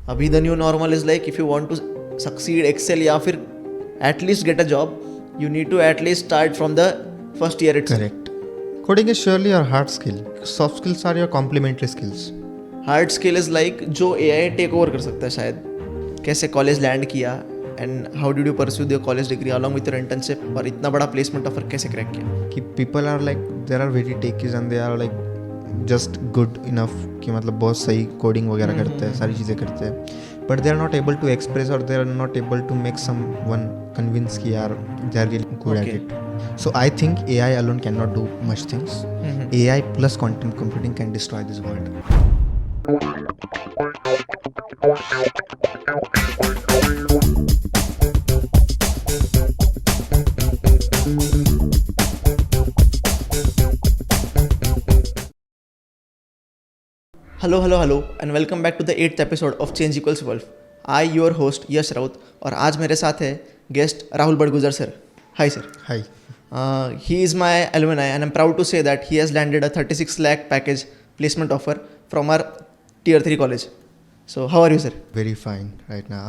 अभी the new normal is like if you want to succeed excel या फिर at least get a job, you need to at least start from the first year itself. Correct. Coding is surely your hard skill. Soft skills are your complementary skills. Hard skill is like जो AI take over कर सकता है शायद. कैसे college land किया and how did you pursue the college degree along with your internship, और इतना बड़ा प्लेसमेंट ऑफर कैसे क्रैक किया. कि people are like, there are very techies and they are like just good enough कि मतलब बहुत सही कोडिंग वगैरह करते हैं, सारी चीज़ें करते हैं, but they are not able to express or they are not able to make someone convince कि यार they are really good at Okay. it. So I think AI alone cannot do much things. AI plus quantum computing can destroy this world. Hello and welcome back to the 8th episode of change equals world. I your host Yash Raut, और आज मेरे साथ है guest Rahul Badgujar sir. Hi sir. Hi. He is my alumni and I'm proud to say that he has landed a 36 lakh package placement offer from our tier 3 college. So how are you sir? Very fine right now.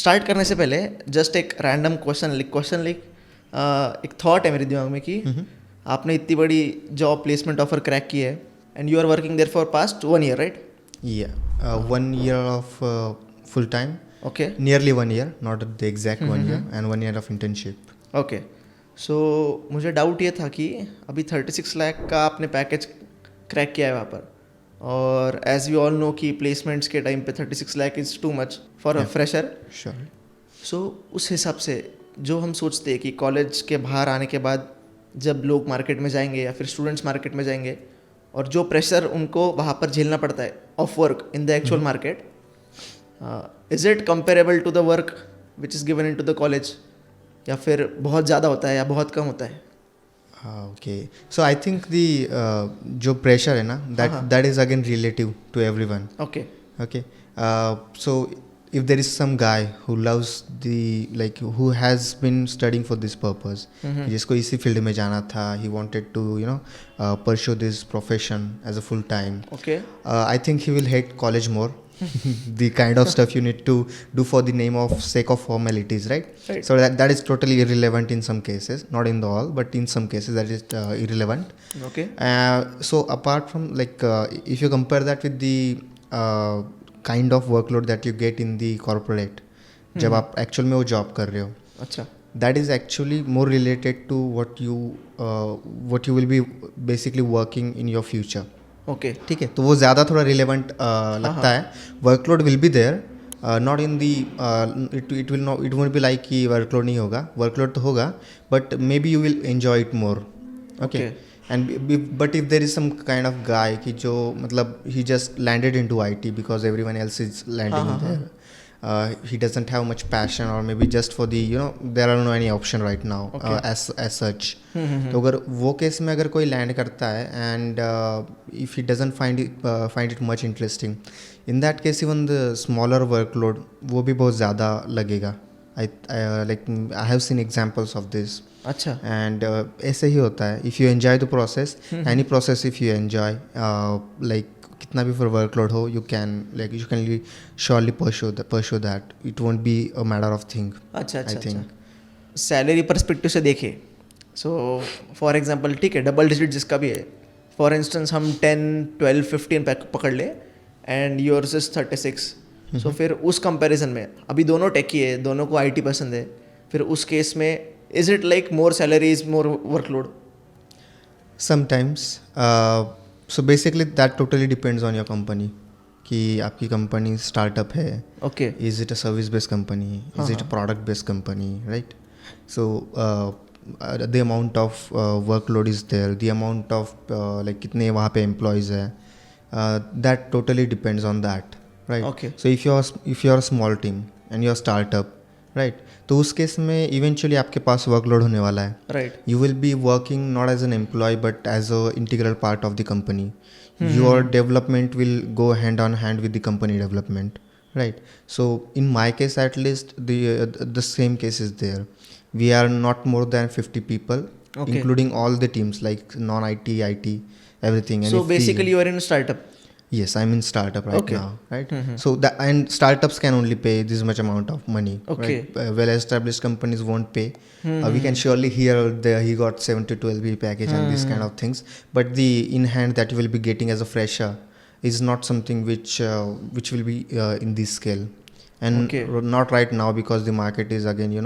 Start करने से पहले just एक random question लिख एक thought है मेरे दिमाग में कि आपने इतनी बड़ी जॉब प्लेसमेंट ऑफर क्रैक की है and you are working there for past 1 year, right? Yeah. 1 year of full time. Okay Nearly 1 year, not the exact 1 year, and 1 year of internship. Okay. सो मुझे डाउट ये था कि अभी 36 लाख का आपने package crack किया है वहाँ पर, और एज वी ऑल नो कि प्लेसमेंट्स के टाइम पे 36 lakh is too much for a fresher. Sure. सो उस हिसाब से जो हम सोचते हैं कि कॉलेज के बाहर आने के बाद जब लोग मार्केट में जाएंगे या फिर स्टूडेंट्स मार्केट में जाएंगे, और जो प्रेशर उनको वहाँ पर झेलना पड़ता है of work in the actual market, is it comparable to the work which is given in to the college, या फिर बहुत ज़्यादा होता है या बहुत कम होता है? Okay. So I think the जो pressure है ना, that is again relative to everyone. Okay. Okay. So if there is some guy who loves who has been studying for this purpose, जिसको इसी field में जाना था, he wanted to pursue this profession as a full time. Okay. I think he will hate college more. The kind of stuff you need to do for the name of sake of formalities, right? Right. So that is totally irrelevant in some cases, not in the all, but in some cases that is irrelevant. Okay. So apart from if you compare that with the kind of workload that you get in the corporate, जब आप actual में वो job कर रहे हो, अच्छा. that is actually more related to what you will be basically working in your future. Okay. ठीक है, तो वो ज़्यादा थोड़ा रिलेवेंट लगता है. Workload will be there, not in the it won't be like कि वर्कलोड नहीं होगा, वर्कलोड तो होगा, but maybe you will enjoy it more. Okay. And but if there is some kind of guy कि जो मतलब he just landed into IT because everyone else is landing in there, he doesn't have much passion, or maybe just for the there are no any option right now. As such. तो अगर वो case में अगर कोई land करता है and if he doesn't find it much interesting, in that case even the smaller workload वो भी बहुत ज़्यादा लगेगा. I have seen examples of this. अच्छा. And ऐसे ही होता है. If you enjoy the process, any process if you enjoy, कितना भी for workload हो, you can surely pursue that. It won't be a matter of thing. अच्छा. I think. Salary perspective से देखें, सो फॉर एग्जांपल ठीक है, double digit जिसका भी है, फॉर इंस्टेंस हम 10, 12, 15 पकड़ ले एंड योर्स इज 36. सो फिर उस कंपैरिजन में अभी दोनों टेकी है, दोनों को IT पसंद है, फिर उस केस में is it like more salary is more workload? Sometimes. So basically that totally depends on your company. कि आपकी कंपनी स्टार्टअप है, okay. is it a service based company, is it a product based company, right? So the amount of workload is there, the amount of कितने वहाँ पे employees है, that totally depends on that, right? Okay. So if you're a small team and you're a startup, right, तो उस case में eventually आपके पास workload होने वाला है. Right. You will be working not as an employee but as a integral part of the company. Your development will go hand on hand with the company development, right? So in my case at least the same case is there. We are not more than 50 people, including all the teams like non-IT, IT, everything. And So basically you are in a startup. Yes, I'm in startup right Okay. now, right? So that, and startups can only pay this much amount of money, Okay. right? Well-established companies won't pay. We can surely hear there he got 7 to 12 package and these kind of things, but the in hand that you will be getting as a fresher is not something which will be in this scale, and Okay. not right now because the market is again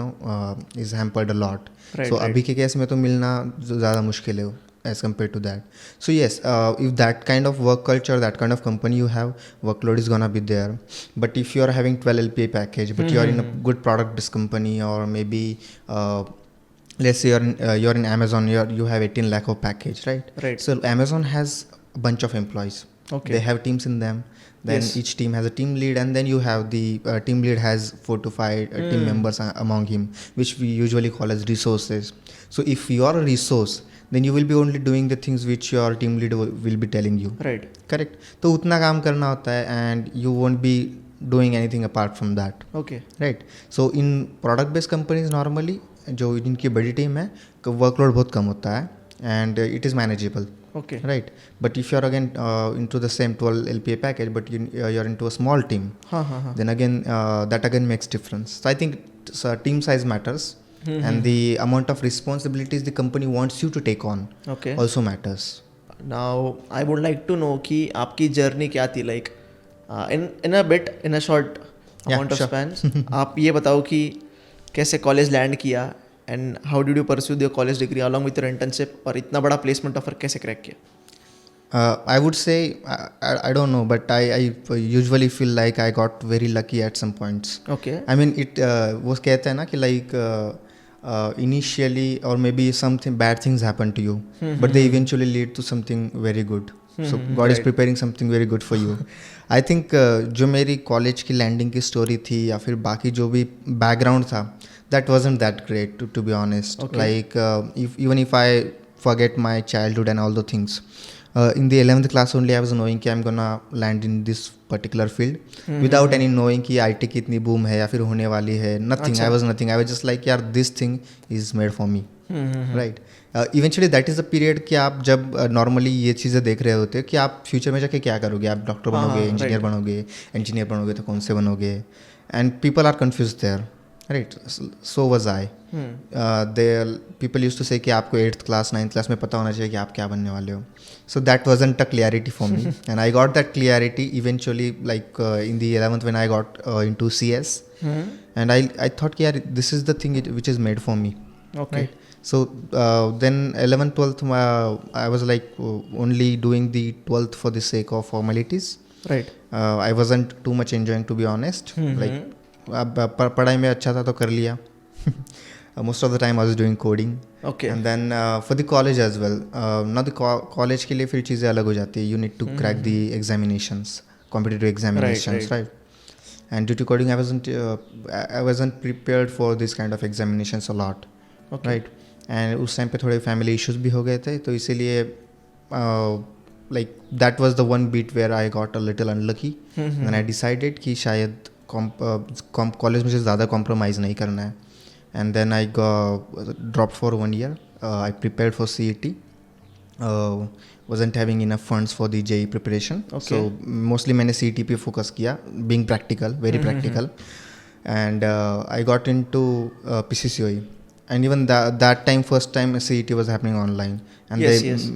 is hampered a lot. Right, So right. अभी के case में तो मिलना ज़्यादा मुश्किल है as compared to that. So yes, if that kind of work culture, that kind of company you have, workload is gonna be there. But if you are having 12 LPA package, but you are in a good product company, or maybe let's say you're in Amazon, you have 18 lakh of package, right? Right. So Amazon has a bunch of employees. Okay. They have teams in them. Then Yes. each team has a team lead, and then you have the team lead has 4 to 5 team members among him, which we usually call as resources. So if you are a resource, then you will be only doing the things which your team lead will be telling you. Right. Correct. तो उतना काम करना होता है, and you won't be doing anything apart from that. Okay. Right. So in product based companies normally जो इनकी बड़ी team है वर्कलोड बहुत कम होता है, and it is manageable. Okay. Right. But if you're again into the same 12 LPA package, but you're into a small team, हाँ. then again that again makes difference. So I think team size matters, and the amount of responsibilities the company wants you to take on Okay. also matters. Now I would like to know कि आपकी journey क्या थी, like in a short Yeah, amount of sure. span. आप ये बताओ कि कैसे college land किया, and how did you pursue your college degree along with your internship, और इतना बड़ा प्लेसमेंट ऑफर कैसे क्रैक किया? I would say I don't know, but I usually feel like I got very lucky at some points. Okay. I mean it वो कहते हैं ना कि like initially or maybe something bad things happen to you, but they eventually lead to something very good. So God is preparing something very good for you. I think जो मेरी college की landing की story थी या फिर बाकी जो भी बैकग्राउंड था, that wasn't that great to be honest. Okay. Like even if I forget my childhood and all the things, in the 11th class only I was knowing कि I'm gonna land in this particular field without any knowing कि IT की इतनी boom है या फिर होने वाली है. Nothing. I was nothing. I was just like यार this thing is made for me. Right. Eventually that is the period कि आप जब normally ये चीज़ें देख रहे होते हैं कि आप फ्यूचर में जाके क्या करोगे, आप डॉक्टर बनोगे, इंजीनियर बनोगे तो कौन से बनोगे, and people are confuse there, right. So was I. There people use to say कि आपको 8th क्लास 9th क्लास में पता होना चाहिए कि आप क्या बनने वाले हो. So that wasn't a clarity for me, and I got that clarity eventually, like in the 11th when I got into CS, and I thought, yeah, this is the thing which is made for me. Okay. Right. So then 11th 12th I was like only doing the 12th for the sake of formalities. Right. I wasn't too much enjoying, to be honest. Like पढ़ाई में अच्छा था तो कर लिया. Most of the time I was doing coding. Okay. And then for the college as well, now the college के लिए फिर चीज़ें अलग हो जाती है. You need to crack the examinations, competitive examinations, right? And due to coding I wasn't prepared for this kind of examinations a lot. Okay. Right. And उस time पे थोड़े फैमिली इश्यूज भी हो गए थे, तो इसीलिए like that was the one bit where I got a little unlucky, and I decided कि शायद कॉलेज में से ज़्यादा कॉम्प्रोमाइज़ नहीं करना है. And then I drop for 1 year. I prepared for CET. wasn't having enough funds for the JEE preparation. Okay. So mostly मैंने CET पे फोकस किया, being practical, very practical. And I got into PCCOE. And even that time, first time CET was happening online, and Yes, they yes.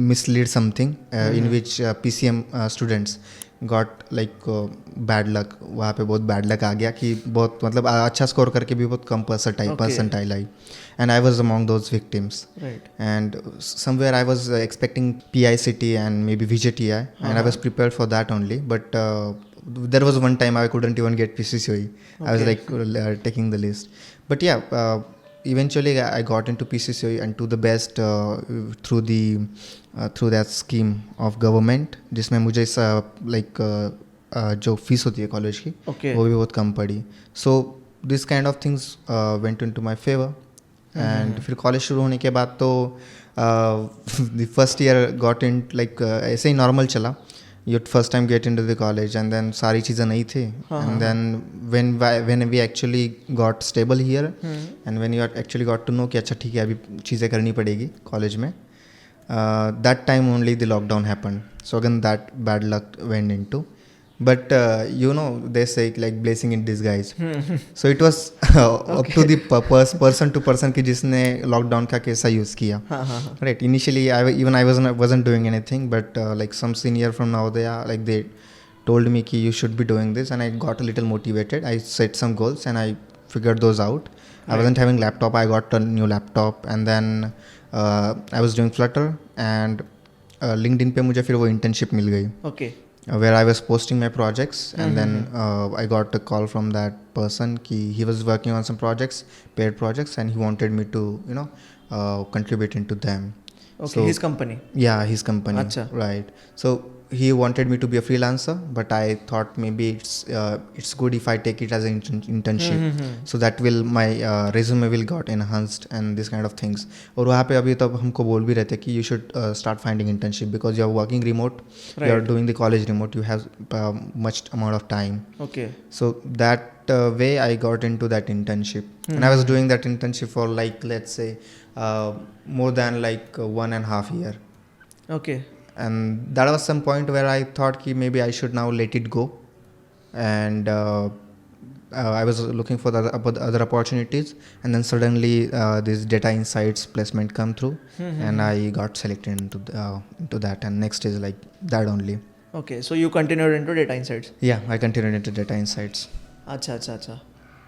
mislead something in which PCM students got like bad luck. वहाँ पे बहुत bad luck आ गया कि बहुत मतलब अच्छा score करके भी बहुत कम percentile I, and I was among those victims. Right. And somewhere I was expecting PICT and maybe VJTI, and I was prepared for that only, but there was one time I couldn't even get PCCOE. I was like taking the list, but yeah, eventually I got into PCCOE and to the best through that scheme of government, जिसमें मुझे like जो fees होती है college की, Okay. वो भी बहुत कम पड़ी. So this kind of things went into my favor. And फिर कॉलेज शुरू होने के बाद तो the first year got in like ऐसे ही नॉर्मल चला. You first time get into the college, and then सारी चीज़ें नहीं थी. And then when we actually got stable here, and when you actually got to know कि अच्छा ठीक है अभी चीज़ें करनी पड़ेगी कॉलेज में, That time only the lockdown happened. So again, that bad luck went into. But they say like blessing in disguise. So it was up to the person to person कि जिसने lockdown का कैसा use किया. Right. Initially, I wasn't doing anything, but like some senior from Navodaya, like they told me कि you should be doing this, and I got a little motivated. I set some goals and I figured those out. I wasn't having laptop. I got a new laptop, and then I was doing Flutter, and LinkedIn पे मुझे फिर वो internship मिल गई. Okay. Where I was posting my projects, and then I got a call from that person कि he was working on some projects, paid projects, and he wanted me to contribute into them. Okay, So, his company. Yeah, his company. Acha. Right. So he wanted me to be a freelancer, but I thought maybe it's good if I take it as an internship. So that will my resume will got enhanced and this kind of things. और वहाँ पे अभी तब हमको बोल भी रहे थे कि you should start finding internship because you are working remote, you are doing the college remote, you have much amount of time. Okay. So that way I got into that internship, and I was doing that internship for like let's say more than like 1.5 years. Okay. And that was some point where I thought कि maybe I should now let it go, and I was looking for the other opportunities, and then suddenly this data insights placement come through, and I got selected into that, and next is like that only. Okay, so you continued into data insights. Yeah, I continued into data insights. Acha.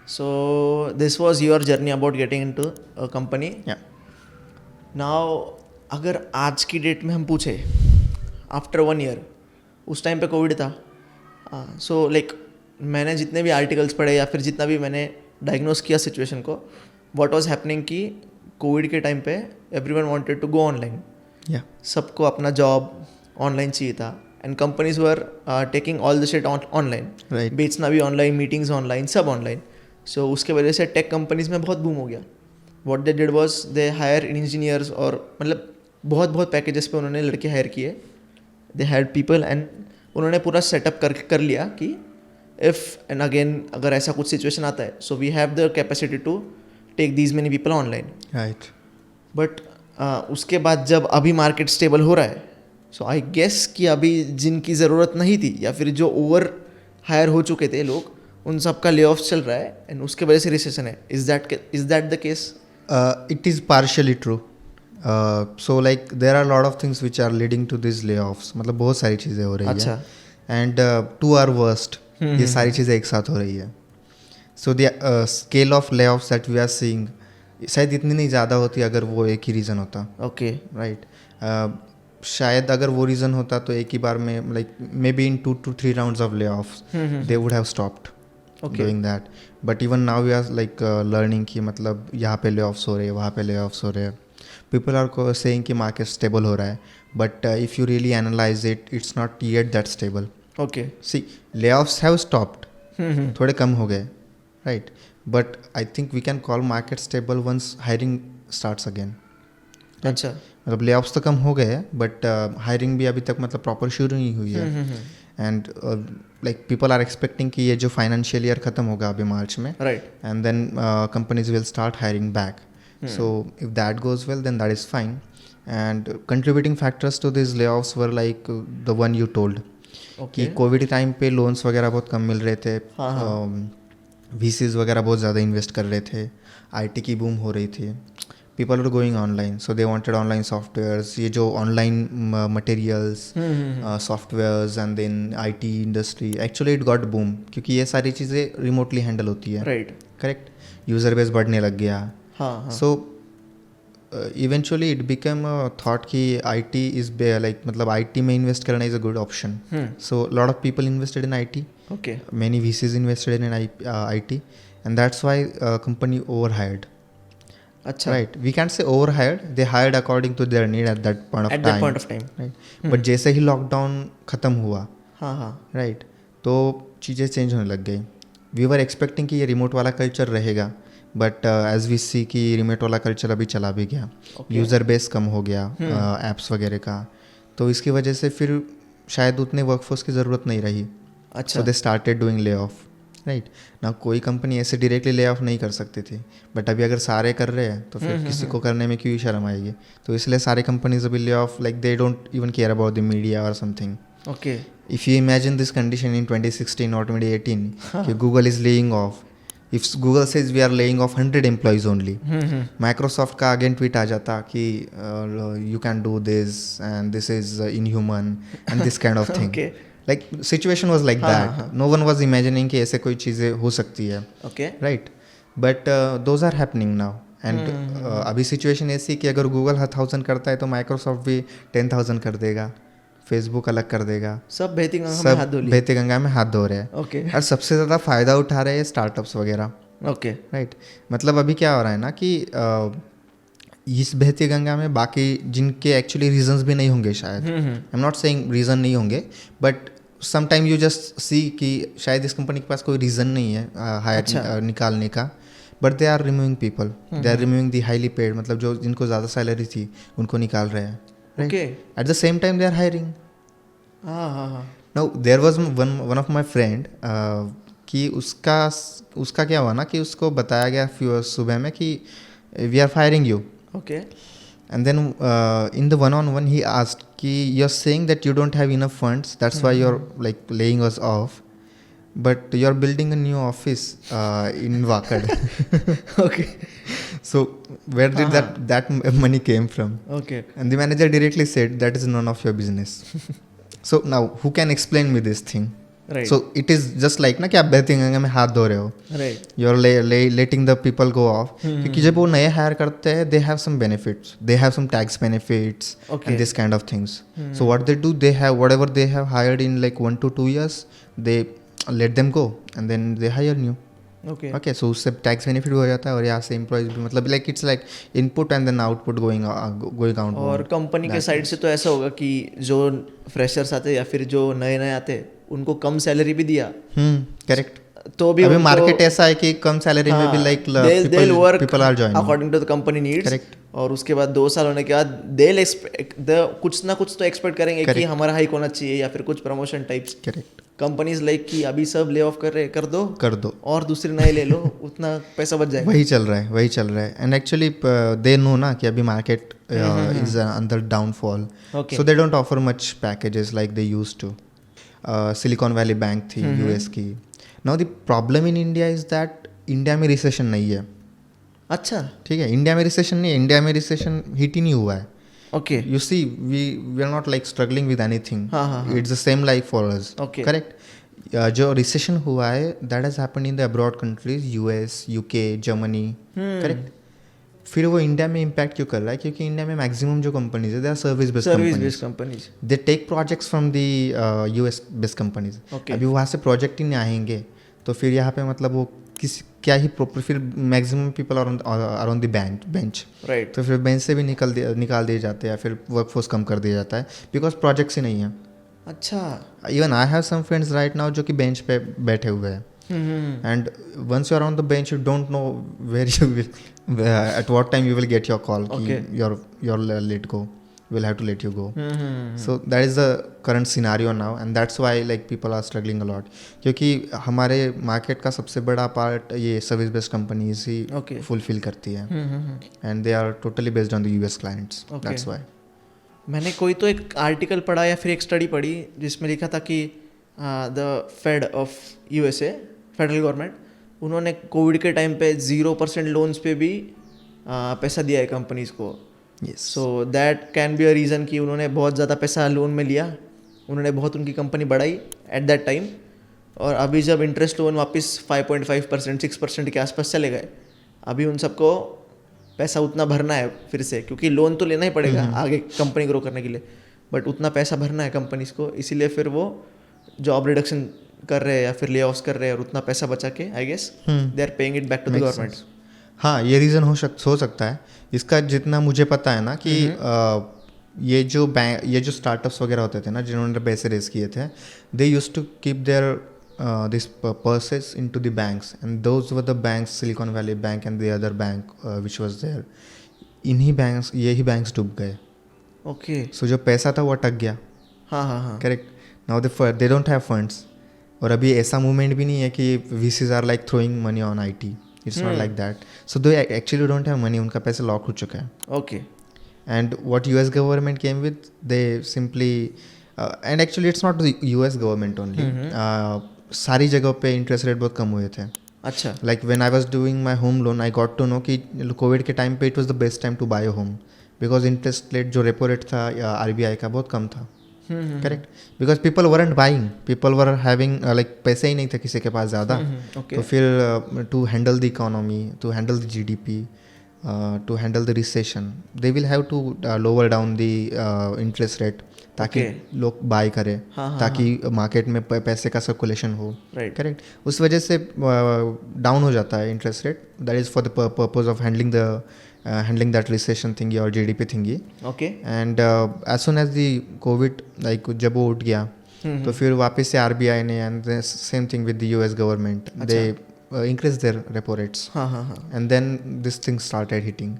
So this was your journey about getting into a company. Yeah. Now अगर आज की date में हम पूछे after 1 year, उस time पे Covid था. So like मैंने जितने भी आर्टिकल्स पढ़े या फिर जितना भी मैंने डायग्नोस किया सिचुएशन को, व्हाट वाज हैपनिंग कि कोविड के टाइम पे everyone wanted to go online. सबको अपना जॉब ऑनलाइन चाहिए था, and companies were taking all the shit online. बेचना भी ऑनलाइन, मीटिंग्स ऑनलाइन, सब ऑनलाइन. सो उसके वजह से टेक कंपनीज में बहुत बूम हो गया. What they did was they hire engineers, और मतलब बहुत पैकेजेस पे उन्होंने लड़के हायर किए. दे हैड पीपल, एंड उन्होंने पूरा सेटअप कर लिया कि इफ़ एंड अगेन अगर ऐसा कुछ सिचुएशन आता है, so we have the capacity to take these many people online. Right. But उसके बाद जब अभी मार्केट स्टेबल हो रहा है, सो आई गेस कि अभी जिनकी ज़रूरत नहीं थी या फिर जो ओवर हायर हो चुके थे लोग, उन सब का ले ऑफ चल रहा है, एंड उसके वजह से रिसेशन है. Is that the case? It is partially true. So like there are a lot of things which are leading to these layoffs. मतलब बहुत सारी चीज़ें हो रही है. And to our worst, ये सारी चीज़ें एक साथ हो रही है. So the scale of layoffs that we are seeing शायद इतनी नहीं ज़्यादा होती अगर वो एक ही रीज़न होता. Okay. Right. शायद अगर वो रीज़न होता तो एक ही बार में like maybe in 2 to 3 rounds of layoffs they would have stopped. Okay. Doing that. But even now we are like learning कि मतलब यहाँ पे layoffs हो रहे हैं, वहाँ पे layoffs हो रहे हैं. People are saying कि market stable हो रहा है, but if you really analyze it, it's not yet that stable. Okay. See, layoffs have stopped. थोड़े कम हो गए, right? But I think we can call market stable once hiring starts again. अच्छा. मतलब layoffs तो कम हो गए, but hiring भी अभी तक मतलब proper शुरू नहीं हुई है. And like people are expecting कि ये जो financial year ख़त्म होगा अभी मार्च में, Right. and then companies will start hiring back. So if that goes well, then that is fine. And contributing factors to these layoffs were like the one you told. Okay. कि Covid time पे loans वगैरह बहुत कम मिल रहे थे. VCs वगैरह बहुत ज़्यादा invest कर रहे थे. IT की बूम हो रही थी. People were going online, so they wanted online softwares. ये जो online materials, softwares, and then IT industry. Actually, it got boom क्योंकि ये सारी चीज़ें remotely handle होती है. Right. Correct. User base बढ़ने लग गया. हाँ. So eventually it became a thought कि IT is like मतलब IT में invest करना is a good option. So a lot of people invested in IT. Okay. Many VCs invested in IT, and that's why company overhired. अच्छा. Right. We can't say overhired. They hired according to their need at that point of time. At that point of time. Right. But जैसे ही lockdown ख़त्म हुआ, हाँ. Right, तो चीज़ें change होने लग गई. वी वर एक्सपेक्टिंग कि ये रिमोट वाला कल्चर रहेगा, बट एज वी सी कि रिमोट वाला कल्चर अभी चला भी गया. यूज़र बेस कम हो गया एप्स वगैरह का, तो इसकी वजह से फिर शायद उतने वर्कफोर्स की ज़रूरत नहीं रही. अच्छा. So they started doing layoff. Right ना, कोई कंपनी ऐसे डायरेक्टली ले ऑफ नहीं कर सकती थी, बट अभी अगर सारे कर रहे हैं तो फिर किसी को करने में क्यों शर्म आएगी? तो इसलिए सारे कंपनीज अभी lay off, like they don't even care about the media और something. Okay. If you imagine this condition in 2016 or 2018, कि Google is laying off. If Google says we are laying off 100 employees only, Microsoft का again tweet आ जाता कि you can do this and this is inhuman and this kind of thing. Okay. Like situation was like that. No one was imagining कि ऐसे कोई चीज़ें हो सकती है. Okay. Right. But those are happening now. And अभी situation ऐसी कि अगर Google 1000 करता है तो Microsoft भी 10,000 कर देगा, फेसबुक अलग कर देगा. सब बहती गंगा में हाथ धो लिए. बहती गंगा में हाथ धो रहे हैं. ओके. और सबसे ज़्यादा फ़ायदा उठा रहे हैं स्टार्टअप्स वगैरह. ओके. राइट. मतलब अभी क्या हो रहा है ना कि इस बहती गंगा में बाकी जिनके एक्चुअली रीजंस भी नहीं होंगे शायद, आई एम नॉट सेइंग रीज़न नहीं होंगे, but sometime you just see कि शायद इस कंपनी के पास कोई रीज़न नहीं है हायर निकालने का, but they are removing people, they are removing the highly paid, मतलब जो जिनको ज़्यादा सैलरी थी उनको निकाल रहे हैं. Okay. At the same time they are hiring. हाँ. Now there was one of my friend कि उसका क्या हुआ ना कि उसको बताया गया सुबह में कि we are firing you. Okay. And then in the one-on-one he asked कि you're saying that you don't have enough funds, that's why you're like laying us off, but you're building a new office in Wakad. Okay. So where did that money came from? Okay. And the manager directly said that is none of your business. So now who can explain me this thing? Right. So it is just like ना कि आप बहती गंगा में हाथ धो रहे हो. Right. You're letting the people go off. क्योंकि जब वो नए हायर करते हैं they have some benefits. They have some tax benefits and this kind of things. So what they do, they have whatever they have hired in like 1 to 2 years, they let them go and then they hire new. Okay. So उससे tax benefit हो जाता है और यहाँ से employees भी, मतलब like it's like input and then output going out. और कंपनी के साइड से तो ऐसा होगा कि जो फ्रेशर्स आते या फिर जो नए नए आते उनको कम सैलरी भी दिया. करेक्ट. तो भी अभी मार्केट ऐसा है कि कम सैलरी में भी like people are joining according to the company needs. Correct. और उसके बाद 2 साल होने के बाद दे कुछ ना कुछ तो एक्सपेक्ट करेंगे कि हमारा हाइक होना चाहिए या फिर कुछ promotion types. Correct. Companies like कि अभी सब ले ऑफ कर दो और दूसरे नए ले लो, उतना पैसा बच जाएगा. वही चल रहा है एंड एक्चुअली दे नो ना कि अभी market is under downfall, so they don't offer much packages like they used to. Silicon Valley bank थी यूएस की. Now the problem in India is that India में रिसेशन नहीं है. अच्छा. ठीक है, इंडिया में रिसेशन नहीं है, इंडिया में रिसेशन हिट ही नहीं हुआ है. Okay. You see, we are not like struggling with anything. हाँ. It's the same life for us. Okay. Correct. जो recession हुआ है, that has happened in the abroad countries, US, UK, Germany. Correct. फिर वो India में impact क्यों कर रहा है? क्योंकि इंडिया में मैक्सिमम जो कंपनीज है, they are service based companies. They take projects from the US based companies. Okay. अभी वहाँ से प्रोजेक्ट ही नहीं आएंगे, तो फिर यहाँ पे मतलब वो क्या ही प्रॉपर, फिर maximum people are on the bench. Right. तो फिर बेंच से भी निकाल दिए जाते हैं, फिर वर्कफोर्स कम कर दिया जाता है बिकॉज प्रोजेक्ट्स ही नहीं है. अच्छा. Even I have some friends right now जो कि बेंच पे बैठे हुए हैं, and once you are on the bench you don't know where you will at what time you will get your call कि you're let go, we'll have to let you go. So that is the current scenario now and that's why like people are struggling a lot, क्योंकि हमारे market का सबसे बड़ा part ये service based companies ही fulfil करती है and they are totally based on the US clients. That's why. मैंने कोई तो एक आर्टिकल पढ़ा या फिर एक स्टडी पढ़ी जिसमें लिखा था कि the Fed of USA, federal government, उन्होंने कोविड के टाइम पे 0% लोन्स पे भी पैसा दिया है कंपनीज को. So that can be a reason कि उन्होंने बहुत ज़्यादा पैसा लोन में लिया, उन्होंने बहुत उनकी कंपनी बढ़ाई एट दैट टाइम, और अभी जब इंटरेस्ट लोन वापस 5.5% 6% के आसपास चले गए, अभी उन सबको पैसा उतना भरना है फिर से, क्योंकि लोन तो लेना ही पड़ेगा आगे कंपनी ग्रो करने के लिए, बट उतना पैसा भरना है कंपनीज को, इसीलिए फिर वो जॉब रिडक्शन कर रहे हैं या फिर ले ऑफ्स कर रहे हैं और उतना पैसा बचा के I guess they are paying it back to the government. हाँ, ये रीज़न हो सकता है. इसका जितना मुझे पता है ना कि ये जो स्टार्टअप्स वगैरह होते थे ना जिन्होंने पैसे रेज किए थे, they used to keep their this purses into the banks and those were the banks, Silicon Valley bank and the other bank which was there. यही बैंक्स डूब गए. ओके. सो जो पैसा था वो अटक गया. हाँ. Correct. Now they don't have funds और अभी ऐसा मूवमेंट भी नहीं है कि VCs are like throwing money on IT. It's not like that. So they actually don't have money. उनका पैसा लॉक हो चुका है. Okay. And what US government came with, they simply and actually it's not the US government only. सारी जगहों पे interest rate बहुत कम हुए थे. अच्छा. Like when I was doing my home loan, I got to know कि Covid के time पे it was the best time to buy a home, because interest rate जो रेपो रेट था या RBI का बहुत कम था. Correct. Because people weren't buying, people were having like पैसे ही नहीं थे किसी के पास ज़्यादा. तो फिर to handle the economy, to handle the GDP, to handle the recession, they will have to lower down the interest rate ताकि लोग बाय करें, ताकि मार्केट में पैसे का सर्कुलेशन हो. करेक्ट. उस वजह से डाउन हो जाता है interest rate. That is for the purpose of handling that recession thingy और GDP thingy. Okay. And as soon as the Covid like जब वो उठ गया तो फिर वापस से RBI ने and same thing with the US government, they increase their repo rates. And then this thing started hitting.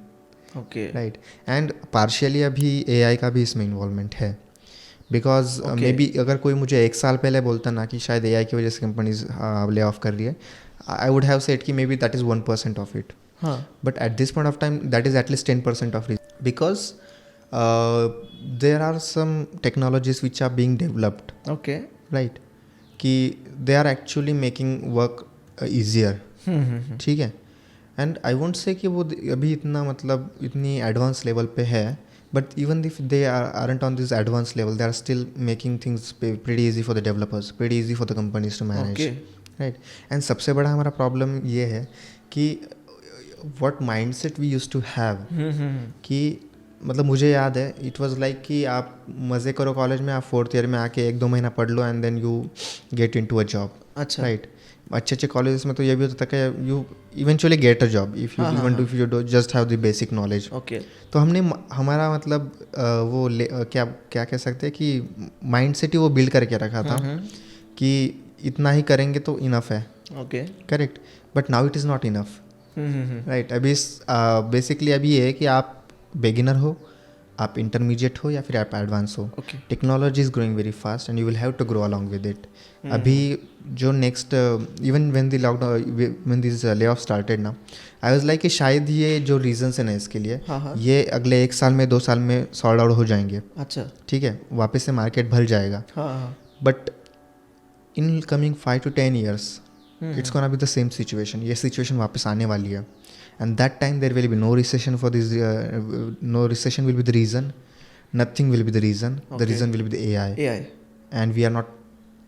Okay. Right. And partially अभी AI का भी इसमें इन्वॉल्वमेंट है. बिकॉज मे बी अगर कोई मुझे 1 साल पहले बोलता ना कि शायद AI की वजह से कंपनीज ले ऑफ कर रही है, आई वुड हैव सेड कि maybe that is 1% of it. But at this point of time that is at least 10% of it, because there are some technologies which are being developed. Okay. Right. कि they are actually making work easier. ठीक है. And I won't say कि वो अभी इतना मतलब इतनी advance level पे है, but even if they aren't on this advance level, they are still making things pretty easy for the developers, pretty easy for the companies to manage. Right. And सबसे बड़ा हमारा प्रॉब्लम ये है कि what mindset we used to have, कि मतलब मुझे याद है इट वाज लाइक कि आप मज़े करो कॉलेज में, आप 4th ईयर में आके 1-2 महीना पढ़ लो and then you get into a job. अच्छा. राइट. अच्छे कॉलेजेस में तो ये भी होता था कि you eventually get a job if you do just have the basic knowledge. Okay. तो हमने हमारा मतलब वो क्या कह सकते हैं कि माइंडसेट ही वो बिल्ड करके रखा था कि इतना ही करेंगे तो इनफ है. Okay. Correct. But now it is not enough. Right. अभी बेसिकली अभी ये है कि आप बिगिनर हो, आप इंटरमीडिएट हो या फिर आप एडवांस हो. Technology is growing very fast and you will have to grow along with it. अभी जो next even when the lockdown, when this layoff started ना, आई वाज लाइक कि शायद ये जो रीजंस है ना इसके लिए, ये अगले 1 साल में 2 साल में सॉल्व आउट हो जाएंगे. अच्छा. ठीक है. वापस से मार्केट भर जाएगा. But in coming 5 to 10 years it's gonna be the same situation. ये सिचुएशन वापस आने वाली है. And that time there will be no recession for this, no recession will be the reason, nothing will be the reason. The reason will be the AI. And we are not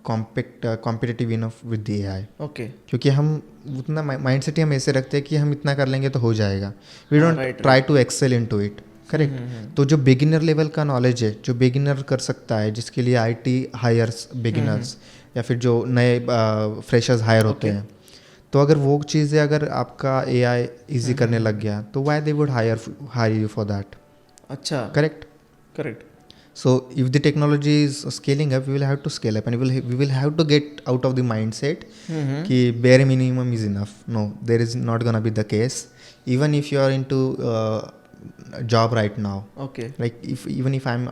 competitive enough with the AI. Okay. क्योंकि हम उतना mindset ही हम ऐसे रखते हैं कि हम इतना कर लेंगे तो हो जाएगा. We don't try to excel into it. Correct. तो जो बिगिनर लेवल का नॉलेज है, जो बिगिनर कर सकता है, जिसके लिए IT हायर्स बिगिनर्स या फिर जो नए फ्रेशर्स हायर होते हैं, तो अगर वो चीज़ें अगर आपका AI इजी करने लग गया तो why they would higher you for that. अच्छा. Correct. So if the technology is scaling up, we will have to scale up, and we will have to get out of the mindset कि bare minimum is enough. No, there is not gonna be the case. Even if you are into job right now, okay, like even if I'm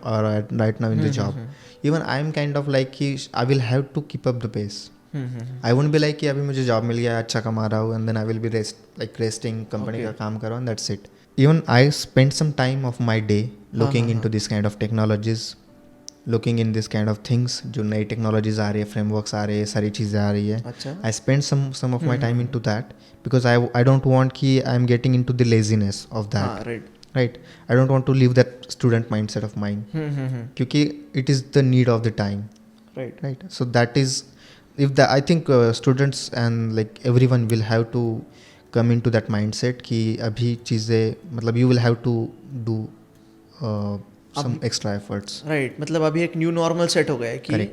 right now in the job, even I'm kind of like कि I will have to keep up the pace. I won't be like कि अभी मुझे job मिल गया, अच्छा कमा रहा हूँ, and then I will be resting company का काम कर रहा हूँ, and that's it. Even I spent some time of my day looking into this kind of technologies, looking in this kind of things. जो नई टेक्नोलॉजीज आ रही है, frameworks आ रहे हैं, सारी चीज़ें आ रही है. I spent some of my time into that because I don't want कि I am getting into the laziness of that. Right. I don't want to leave that student mindset of mine. क्योंकि it is the need of the time. Right. So that is, I think students and like everyone will have to come into that mindset कि अभी चीज़ें मतलब you will have to do some extra efforts. Right. मतलब अभी एक new normal set हो गया है कि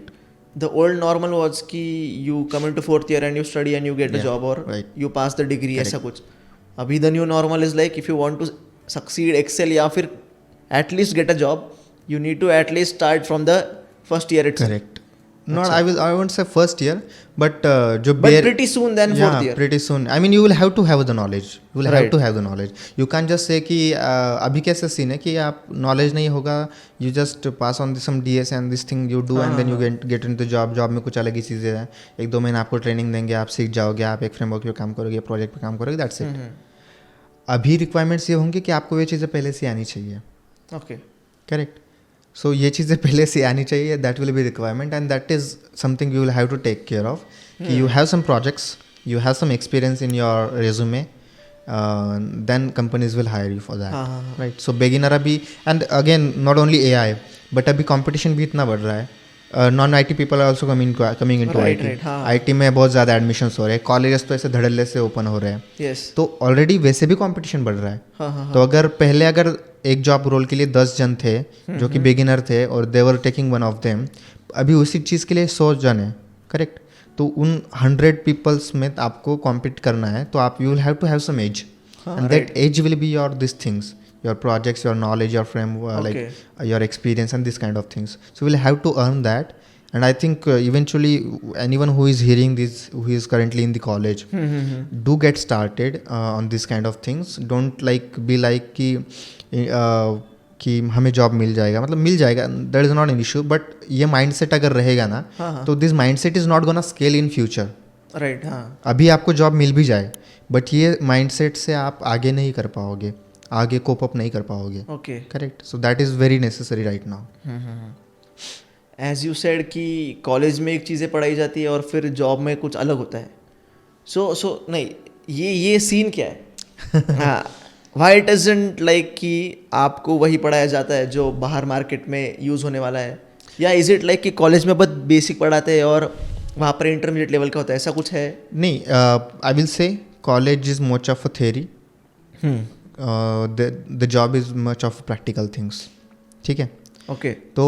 the old normal was कि you come into 4th year and you study and you get a job or you pass the degree, ऐसा कुछ. अभी the new normal is like if you want to succeed, excel या फिर at least get a job, you need to at least start from the first year itself. Correct. Not I won't say first year, but जो But pretty soon then fourth year. pretty soon. I mean, you will have to have the knowledge. You will have Right. to have the knowledge. You can't just say कि अभी कैसे scene है कि आप knowledge नहीं होगा, you just pass on some DS and this thing you do and then you get into job में कुछ अलग ही चीज़ें हैं. 1-2 महीने आपको ट्रेनिंग देंगे, आप सीख जाओगे, आप एक फ्रेमवर्क पे काम करोगे, प्रोजेक्ट पे काम करोगे, that's it. अभी रिक्वायरमेंट्स ये होंगे कि आपको ये चीज़ें पहले से आनी चाहिए. Okay. करेक्ट. सो ये चीज़ें पहले से आनी चाहिए, that will be requirement and that is something you will have to take care of कि you have some projects, you have some experience in your resume, then companies will hire you for that, right. So beginner अभी, and again not only AI, but अभी competition भी इतना बढ़ रहा है. Non IT people are also coming into IT में बहुत ज़्यादा एडमिशन्स हो रहे हैं, कॉलेजेस तो ऐसे धड़ल्ले से ओपन हो रहे हैं. Yes. तो ऑलरेडी वैसे भी कंपटीशन बढ़ रहा है. तो अगर पहले एक जॉब रोल के लिए 10 जन थे जो कि बिगिनर थे और they were taking one of them, अभी उसी चीज़ के लिए 100 जन है, करेक्ट. तो उन 100 पीपल्स में आपको कॉम्पीट करना है, तो आप you will have to have some edge, and that edge will be your this things, your projects, your knowledge, your frame, like your experience and this kind of things. So we'll have to earn that, and I think eventually anyone who is hearing this, who is currently in the college, do get started on this kind of things. Don't like be like कि हमें job मिल जाएगा, मतलब मिल जाएगा, that is not an issue, but ये mindset अगर रहेगा ना, तो this mindset is not gonna scale in future. Right. हाँ. अभी आपको जॉब मिल भी जाए, बट ये माइंडसेट से आप आगे नहीं कर पाओगे, आगे कोप अप नहीं कर पाओगे. Okay. Correct. So that is very necessary right now. As you said कि कॉलेज में एक चीज़ें पढ़ाई जाती है और फिर जॉब में कुछ अलग होता है. सो नहीं, ये सीन क्या है? हाँ. वाई इट इजंट लाइक कि आपको वही पढ़ाया जाता है जो बाहर मार्केट में यूज़ होने वाला है, या इज इट लाइक कि कॉलेज में बस बेसिक पढ़ाते हैं और वहाँ पर इंटरमीडिएट लेवल का होता है, ऐसा कुछ है? नहीं, I will say college is much of a theory, the job is much of practical things. ठीक है. ओके. तो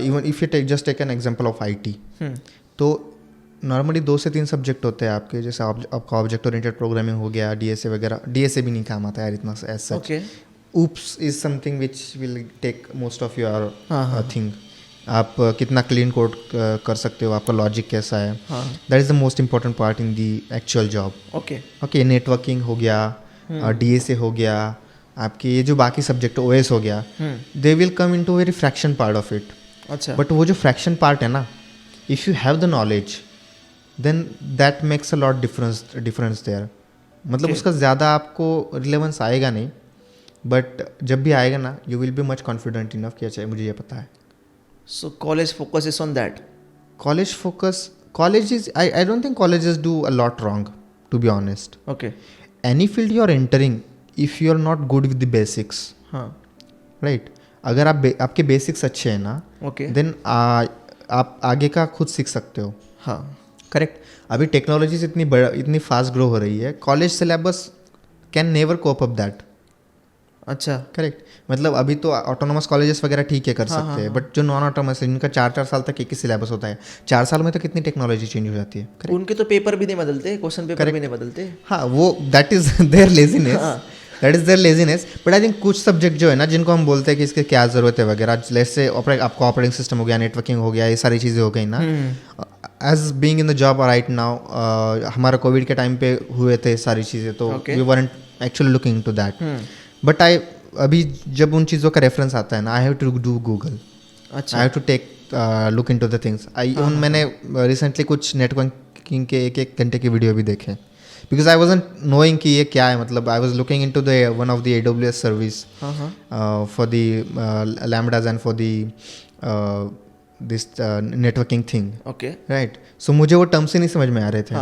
even if you just take an example of IT, तो नॉर्मली 2 से 3 सब्जेक्ट होते हैं आपके, जैसे आपका ऑब्जेक्ट ओरिएंटेड प्रोग्रामिंग हो गया, DSA वगैरह. DSA भी नहीं काम आता है यार इतना as such. Okay. oops is something which will take most of your thing. आप कितना क्लीन कोड कर सकते हो, आपका लॉजिक कैसा है, that is the most important part in the actual job. Okay. Networking हो गया, DSA हो गया, आपके ये जो बाकी सब्जेक्ट OS हो गया, they will come in to very fraction part of it. अच्छा. बट वो जो फ्रैक्शन पार्ट है ना, if you have the knowledge then that makes a lot difference there. मतलब उसका ज़्यादा आपको रिलेवेंस आएगा नहीं, बट जब भी आएगा ना, you will be much confident enough कि अच्छा मुझे ये पता है. So college focus is on that. College is, I don't think colleges do a lot wrong, to be honest. Okay. Any field you are entering, if you are not good with the basics, right, अगर आपके basics अच्छे हैं ना, then आप आगे का खुद सीख सकते हो. हाँ. करेक्ट. अभी टेक्नोलॉजीज इतनी फास्ट ग्रो हो रही है, college syllabus can never cope up that. अच्छा. करेक्ट. मतलब अभी तो ऑटोनोमस कॉलेजेस वगैरह ठीक है कर सकते हैं, बट जो नॉन ऑटोनोमस है जिनका 4 साल तक एक ही सिलेबस होता है, 4 साल में तो कितनी टेक्नोलॉजी चेंज हो जाती है. उनके तो पेपर भी नहीं बदलते, क्वेश्चन पेपर भी नहीं बदलते. हाँ, वो that is their laziness. But I think कुछ सब्जेक्ट जो है ना, जिनको हम बोलते हैं कि इसके क्या ज़रूरत है वगैरह, लेट्स से आपका ऑपरेटिंग सिस्टम हो गया, नेटवर्किंग हो गया, ये सारी चीज़ें हो गई ना. As being in the job right now, हमारा कोविड के टाइम पे हुए थे सारी चीज़ें, तो we weren't actually looking into that. But अभी जब उन चीज़ों का रेफरेंस आता है ना, I have to do Google. अच्छा. I have to take look into the things. मैंने रिसेंटली कुछ नेटवर्किंग के 1 घंटे की वीडियो भी देखे, बिकॉज आई वॉजंट नोइंग कि ये क्या है. मतलब I was looking into the one of the AWS service for the lambdas and for the this networking thing. Okay. Right. So मुझे वो टर्म्स ही नहीं समझ में आ रहे थे,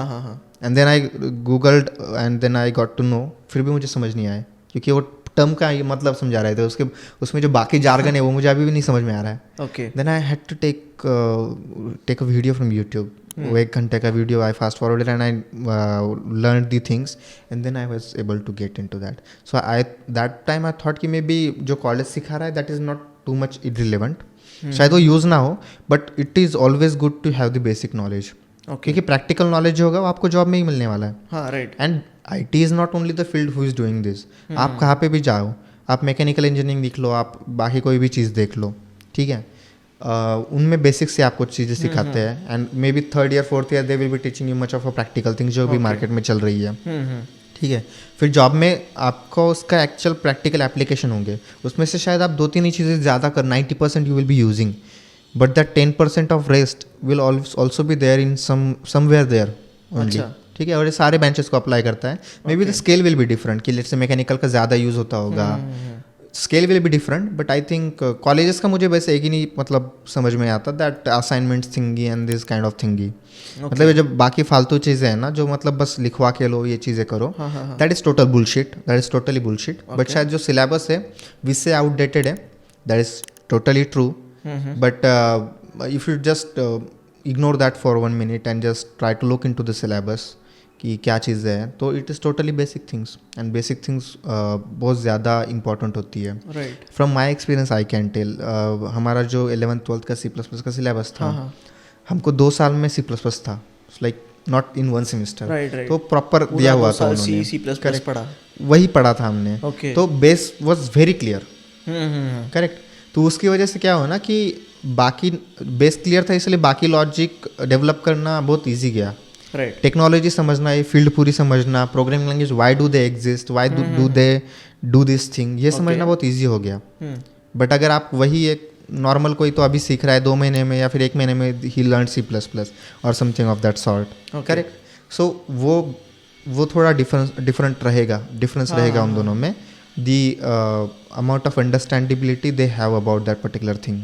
and then I googled and then I got to know. फिर भी मुझे समझ नहीं आया, क्योंकि वो टर्म का ये मतलब समझा रहे थे, उसमें जो बाकी जार्गन है वो मुझे अभी भी नहीं समझ में आ रहा है. Okay. Then I had to take a video from YouTube. वो 1 घंटे का video, I fast forwarded and I learn the things, and then I was able to get into that. So that time I thought कि maybe जो college सिखा रहा है that is not too much irrelevant. शायद वो use ना हो, but it is always good to have the basic knowledge. क्योंकि प्रैक्टिकल नॉलेज जो होगा वो आपको जॉब में ही मिलने वाला है. हाँ, right. And IT is not only the field who is doing this. आप कहाँ पे भी जाओ, आप मैकेनिकल इंजीनियरिंग देख लो, आप बाकी कोई भी चीज़ देख लो, ठीक है, उनमें बेसिक से आपको चीज़ें सिखाते हैं and may be third year fourth year they will be teaching you much of a practical things जो भी मार्केट में चल रही है. ठीक है. फिर जॉब में आपको उसका एक्चुअल प्रैक्टिकल एप्लीकेशन होंगे. उसमें से शायद आप 2-3 ही चीज़ें ज़्यादा कर 90% you will be using, but that 10% of rest will also be there in somewhere there only. ठीक है. और ये सारे बेंचेस को अप्लाई करता है. May be the scale will be different कि लेट्स से मैकेनिकल का ज़्यादा यूज़ होता होगा. Scale will be different, but I think colleges का मुझे वैसे एक ही नहीं मतलब समझ में आता that assignments थिंगी and this kind of थिंगी. मतलब ये जब बाकी फालतू चीज़ें हैं ना जो मतलब बस लिखवा के लो ये चीज़ें करो, that is total bullshit. That is totally bullshit. But शायद जो सिलेबस है विससे आउटडेटेड है, that is totally true. But if you just ignore that for 1 minute and just try to look into the syllabus कि क्या चीज़ें हैं, तो it is totally basic things. And basic things बहुत ज़्यादा इंपॉर्टेंट होती है. From my experience I can tell. हमारा जो 11th 12th का C++ का सिलेबस था, हमको 2 साल में C++ था, लाइक नॉट इन 1 सेमेस्टर. तो प्रॉपर दिया हुआ था उन्होंने. पढ़ा, वही पढ़ा था हमने. तो base was very clear. Correct. तो उसकी वजह से क्या हुआ ना कि बाकी बेस क्लियर था, इसलिए बाकी लॉजिक डेवलप करना बहुत ईजी गया. टेक्नोलॉजी समझना, ये फील्ड पूरी समझना, programming language why do they exist, why do they do this thing, ये समझना बहुत ईजी हो गया. बट अगर आप वही एक नॉर्मल कोई तो अभी सीख रहा है 2 महीने में या फिर 1 महीने में ही लर्न C++ और something of that sort. Correct. So वो थोड़ा डिफरेंट रहेगा, डिफरेंस रहेगा उन दोनों में. The amount of understandability they have about that particular thing.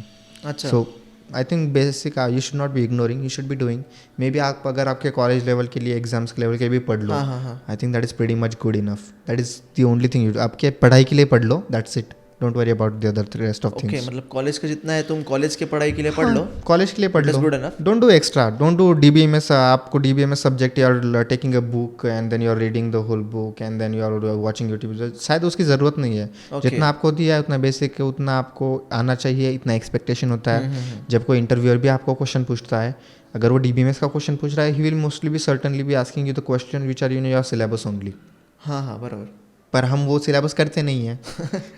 So I think basic you should not be ignoring, you should be doing. Maybe आप अगर आपके कॉलेज लेवल के लिए एग्जाम्स के लेवल के भी पढ़ लो, I think that is pretty much good enough. That is the only thing. आपके पढ़ाई के लिए पढ़ लो, that's it. Don't worry about the other rest of things. मतलब कॉलेज का जितना है तुम कॉलेज की पढ़ाई के लिए पढ़ लो, कॉलेज के लिए पढ़ लो. Don't do extra, don't do DBMS. आपको DBMS subject you are taking a book and then you are reading the whole book and then you are watching YouTube. शायद उसकी ज़रूरत नहीं है. जितना आपको दिया है उतना बेसिक है, उतना आपको आना चाहिए, इतना एक्सपेक्टेशन होता है. जब कोई इंटरव्यूअर भी आपको क्वेश्चन पूछता है, अगर वो DBMS का क्वेश्चन पूछ रहा है, he will mostly be certainly be asking you the question which are in your syllabus only. हाँ बराबर. पर हम वो सिलेबस करते नहीं हैं.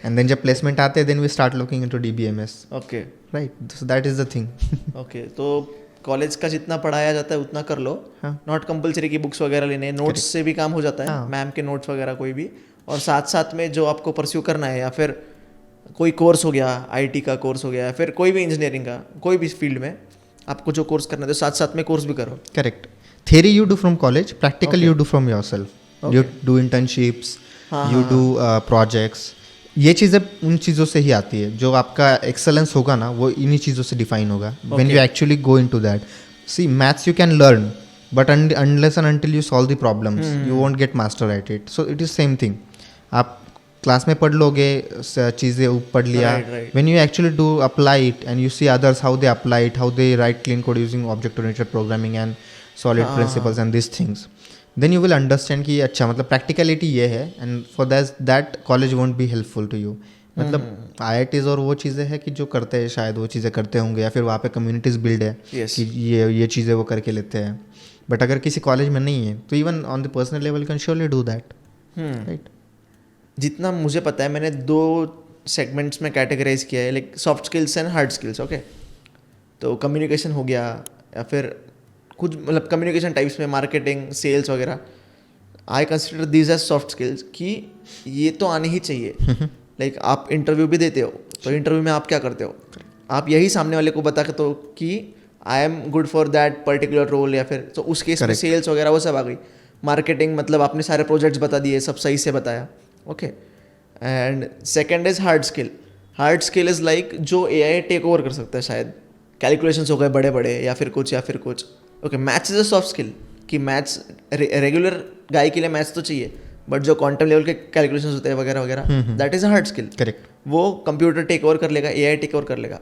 एंड देन जब प्लेसमेंट आते हैं then we start looking into DBMS. Okay. Right. So that is the thing. Okay. तो कॉलेज का जितना पढ़ाया जाता है उतना कर लो. नॉट कंपलसरी की बुक्स वगैरह लेने, नोट्स से भी काम हो जाता है. मैम के नोट्स वगैरह कोई भी. और साथ साथ में जो आपको परस्यू करना है, या फिर कोई कोर्स हो गया, IT का कोर्स हो गया, या फिर कोई भी इंजीनियरिंग का कोई भी फील्ड में आपको जो कोर्स करना है, तो साथ साथ में कोर्स भी करो. Correct. Theory you do from college, practical you do from your self. You do internships, you do projects. ये चीज़ें उन चीज़ों से ही आती है. जो आपका एक्सेलेंस होगा ना, वो इन्हीं चीज़ों से डिफाइन होगा. When you actually go into that. See, maths you can learn, but unless and until you solve the problems you won't get master at it. So it is same thing. आप class में पढ़ लोगे चीज़ें, पढ़ लिया. When you actually do apply it and you see others how they apply it, how they write clean code using object oriented programming and solid principles and this things, then you will understand कि अच्छा मतलब practicality ये है. And for that college won't be helpful to you. मतलब IITs और वो चीज़ें हैं कि जो करते हैं शायद वो चीज़ें करते होंगे, या फिर वहाँ पे कम्युनिटीज़ बिल्ड है कि ये चीज़ें वो करके लेते हैं. बट अगर किसी कॉलेज में नहीं है तो even on the personal level can surely do that. Right. जितना मुझे पता है, मैंने 2 सेगमेंट्स में कैटेगराइज किया है, like soft skills and hard skills. Okay. तो कम्युनिकेशन हो गया, या फिर कुछ मतलब कम्युनिकेशन टाइप्स में मार्केटिंग, सेल्स वगैरह. I consider these as soft skills कि ये तो आने ही चाहिए. लाइक आप इंटरव्यू भी देते हो, तो इंटरव्यू में आप क्या करते हो? आप यही सामने वाले को बता के तो कि I am good for that particular role, या फिर तो उस केस में सेल्स वगैरह वो सब आ गई. मार्केटिंग मतलब आपने सारे प्रोजेक्ट्स बता दिए, सब सही से बताया. Okay. And second is hard skill. Hard skill is like जो AI टेक ओवर कर सकता है. शायद कैलकुलेशंस हो गए बड़े बड़े, या फिर कुछ. Okay. Maths is a soft skill कि मैथ्स रेगुलर गाय के लिए मैथ्स तो चाहिए, बट जो क्वांटम लेवल के कैलकुलेशंस होते हैं वगैरह वगैरह, that is a hard skill. Correct. वो कंप्यूटर टेक ओवर कर लेगा, AI टेक ओवर कर लेगा.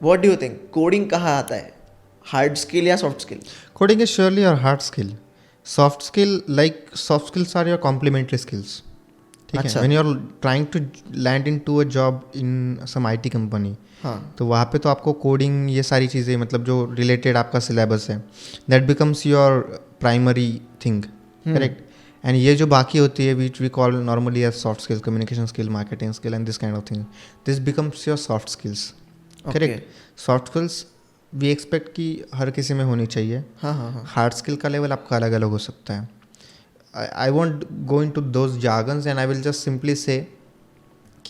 What do you think, coding कहाँ आता है, हार्ड स्किल या soft skill? Coding is surely your hard skill. Soft skills are your complementary skills. ठीक है. When you are trying to land into a job in some IT company, तो वहाँ पे तो आपको कोडिंग ये सारी चीज़ें मतलब जो रिलेटेड आपका सिलेबस है, that becomes your primary thing. Correct. And ये जो बाकी होती है which we call normally as soft skills, communication skill, marketing skill and this kind of thing, this becomes your soft skills. Correct. Soft skills we expect कि हर किसी में होनी चाहिए. हाँ हाँ हाँ. हार्ड स्किल का लेवल आपका अलग अलग हो सकता है. I won't go into those jargons and I will just simply say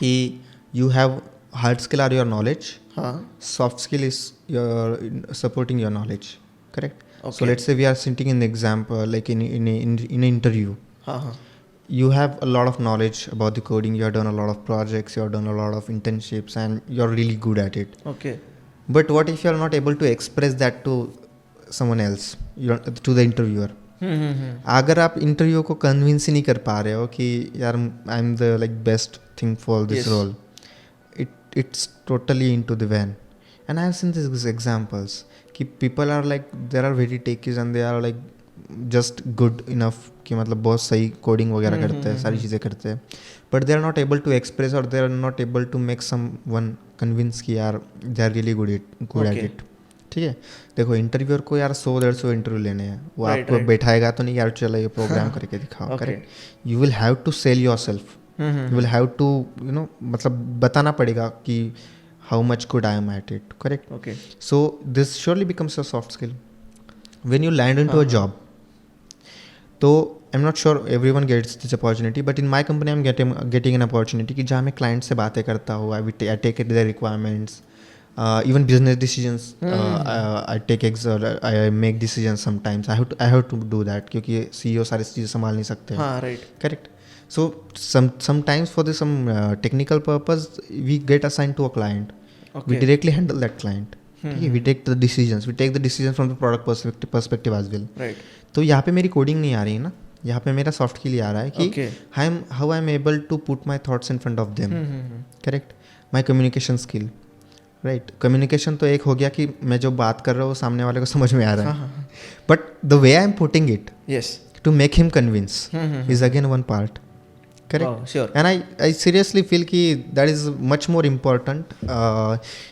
कि you have hard skill are your knowledge, हाँ. soft skill is your supporting your knowledge, correct? So Okay. let's say we are sitting in the example like in an interview. हाँ हाँ. You have a lot of knowledge about the coding, you have done a lot of projects, you have done a lot of internships and you're really good at it. Okay. But what if you're not able to express that to someone else, to the interviewer? अगर आप interview को convince he नहीं कर पा रहे हो कि यार I am the like best thing for this Yes. Role, it's totally into the van. And I have seen these examples कि people are like there are very techies and they are like just good enough कि मतलब बहुत सही coding वगैरह करते हैं, सारी चीज़ें करते हैं, but they are not able to express or they are not able to make someone convince कि यार they are really good at Okay. it. ठीक है. देखो इंटरव्यूअर को यार 100-150 इंटरव्यू लेने हैं, वो Right, आपको right. बैठाएगा तो नहीं यार चलो ये प्रोग्राम करके दिखाओ. Okay. Correct. You will have to sell yourself. You will have to मतलब बताना पड़ेगा कि how much good I am at it, correct? Okay. So this surely becomes a soft skill. When you land into a job, तो I'm not sure everyone gets this opportunity, but in my company I'm getting an opportunity कि जहाँ मैं client से बातें करता हूँ, I take their requirements, even business decisions, I make decisions sometimes. I have to do that क्योंकि CEO सारी चीज़ें संभाल नहीं सकते हैं. हाँ, right. Correct. So sometimes for some technical purpose we get assigned to a client. Okay. We directly handle that client. Okay, we take the decisions. We take the decisions from the product perspective as well. Right. तो यहाँ पे मेरी coding नहीं आ रही है ना, यहाँ पे मेरा सॉफ्ट स्किल आ रहा है कि Okay. how I am able to put my thoughts in front of them. Correct. My communication skill. Right. Communication तो एक हो गया कि मैं जो बात कर रहा हूँ सामने वाले को समझ में आ रहा है. But the way I am putting it Yes. to make him convince is again one part. Correct. Oh, sure. And I seriously feel कि that is much more important,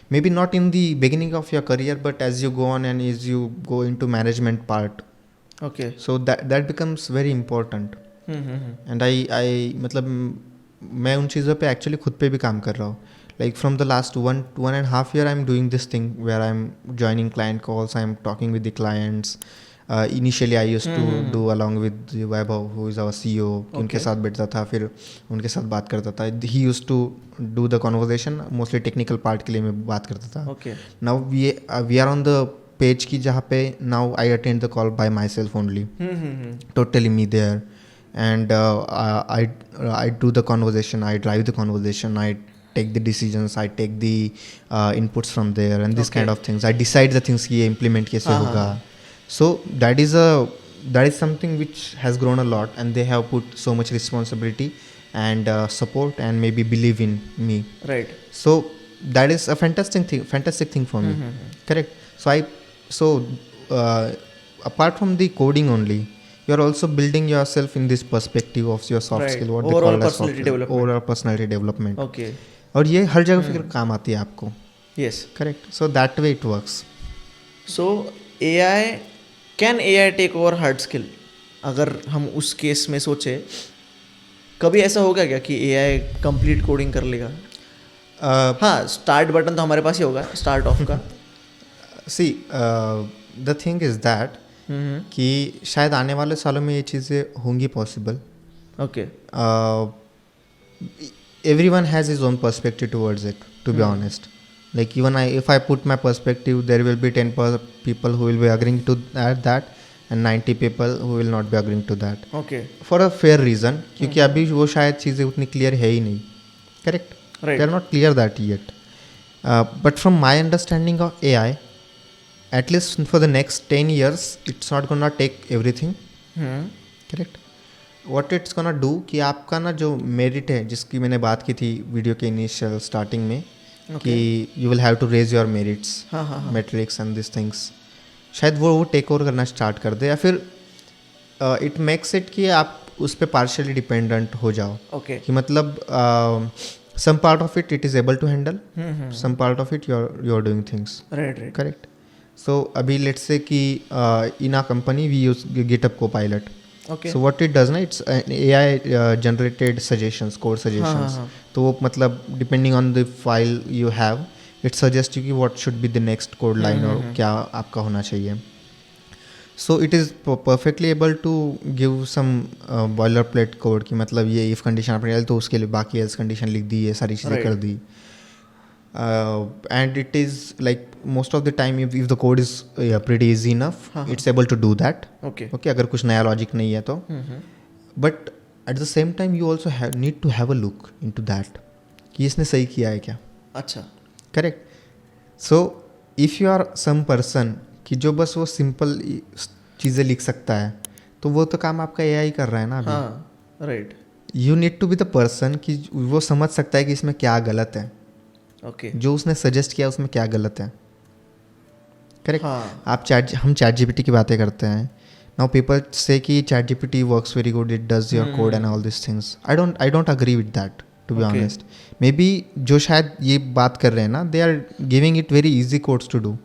maybe not in the beginning of your career but as you go on and as you go into management part, Okay. so that becomes very important. And I मतलब मैं उन चीज़ों पे actually खुद पे भी काम कर रहा हूँ. Like from the last one and a half year I'm doing this thing where I'm joining client calls, I'm talking with the clients. Initially I used to do along with Vaibhav who is our CEO. उनके साथ बैठता था, फिर उनके साथ बात करता था. He used to do the conversation, mostly technical part के लिए मैं बात करता था. Okay. Now we are on the page की जहाँ पे now I attend the call by myself only. Totally me there. And I do the conversation, I drive the conversation, I take the decisions, I take the inputs from there and this kind of things. I decide the things कि ये implement कैसे होगा. So that is something which has grown a lot and they have put so much responsibility and support and maybe believe in me. Right. So that is a fantastic thing for me. Correct. So apart from the coding only, you are also building yourself in this perspective of your soft Right. skill, what Overall they call as soft personality skill. development. Overall personality development. Okay. और ये हर जगह फिर काम आती है आपको. Yes. Correct. So that way it works. So can AI take over hard skill? अगर हम उस केस में सोचे, कभी ऐसा होगा क्या कि AI कंप्लीट कोडिंग कर लेगा? हाँ, स्टार्ट बटन तो हमारे पास ही होगा, स्टार्ट ऑफ का. See, the thing is that कि शायद आने वाले सालों में ये चीज़ें होंगी possible. Okay. Everyone has his own perspective towards it, to be honest. Like even if I put my perspective, there will be 10 people who will be agreeing to that and 90 people who will not be agreeing to that. Okay. For a fair reason, क्योंकि अभी वो शायद चीज़ें उतनी clear है ही नहीं. Correct? Right. They are not clear that yet. But from my understanding of AI, at least for the next 10 years, it's not gonna take everything. Correct? What it's gonna do कि आपका ना जो merit है जिसकी मैंने बात की थी वीडियो के इनिशियल स्टार्टिंग में कि you will have to raise your merits, metrics and this things, शायद वो टेक ओवर करना स्टार्ट कर दे या फिर इट मेक्स इट कि आप उस पर पार्शियली डिपेंडेंट हो जाओ. Okay. कि मतलब some part of it is able to handle, some part of it you're doing things. Right. Correct. So अभी let's say कि in our company we use GitHub Copilot. Okay. So what it does ना, it's an AI generated suggestions, code suggestions. तो वो मतलब depending on the file you have it suggest you कि what should be the next code line और क्या आपका होना चाहिए. So it is perfectly able to give some boilerplate code की मतलब ये इफ़ कंडीशन आपने डाली तो उसके लिए बाकी एल्स कंडीशन लिख दी, ये सारी चीज़ें कर दी. And it is like most of the time if the code is pretty easy enough, it's able to do that. Okay. अगर कुछ नया लॉजिक नहीं है तो. But at the same time you also need to have a look into that कि इसने सही किया है क्या. अच्छा. Correct. So if you are some person कि जो बस वो सिंपल चीज़ें लिख सकता है तो वो तो काम आपका AI कर रहा है ना अभी. हाँ, right. You need to be the person कि वो समझ सकता है कि इसमें क्या गलत है. ओके. जो उसने सजेस्ट किया उसमें क्या गलत है. करेक्ट. हाँ. हम चैट जीपीटी की बातें करते हैं. नाउ पीपल से कि ChatGPT works very good, it does your code and all this things. I don't agree with that to be honest. Maybe जो शायद ये बात कर रहे हैं ना, they are giving it very easy codes to do.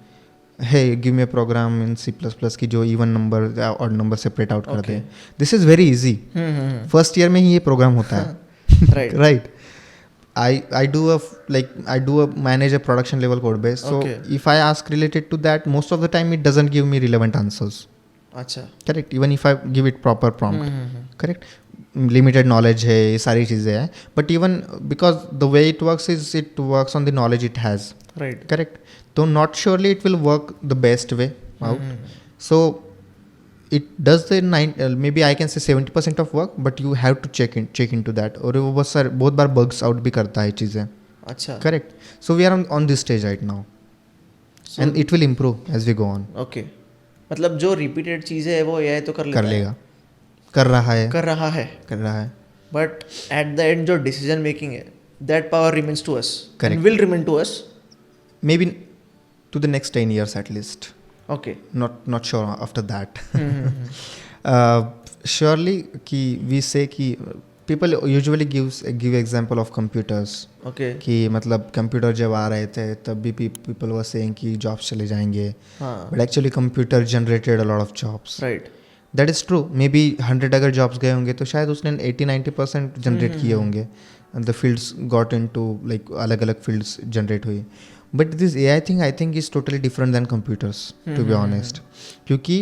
है give me program in C++ की जो इवन नंबर और नंबर सेपरेट आउट कर दे. This is very easy. First year में ही ये प्रोग्राम होता है. Right. Right. I do manage a production level code base. So if I ask related to that, most of the time it doesn't give me relevant answers. अच्छा. Correct. Even if I give it proper prompt. Correct. Limited knowledge है, ये सारी चीज़ें हैं. But even because the way it works is it works on the knowledge it has. Right. Correct. So not surely it will work the best way out. So it does the maybe I can say 70% of work, but you have to check into that. और वो बहुत बार bugs out भी करता है चीज़ें. अच्छा. Correct. So we are on this stage right now, and it will improve as we go on. Okay. मतलब जो रिपीटेड चीज़ें है वो AI तो कर लेगा. कर रहा है. बट एट द एंड जो डिसीजन मेकिंग है, that power remains to us. Correct. Will remain to us. Maybe to the next 10 years at least. Okay. Not sure after that. Surely कि we say कि people usually give example of computers. Okay. कि मतलब computer जब आ रहे थे तब भी people were saying कि jobs चले जाएंगे. हाँ. But actually computer generated a lot of jobs. Right. That is true. Maybe 100 अगर jobs गए होंगे तो शायद उसने 80-90% generate किए होंगे. And the fields got into like अलग अलग fields generate हुई. But this AI thing I think is totally different than computers, to be honest. क्योंकि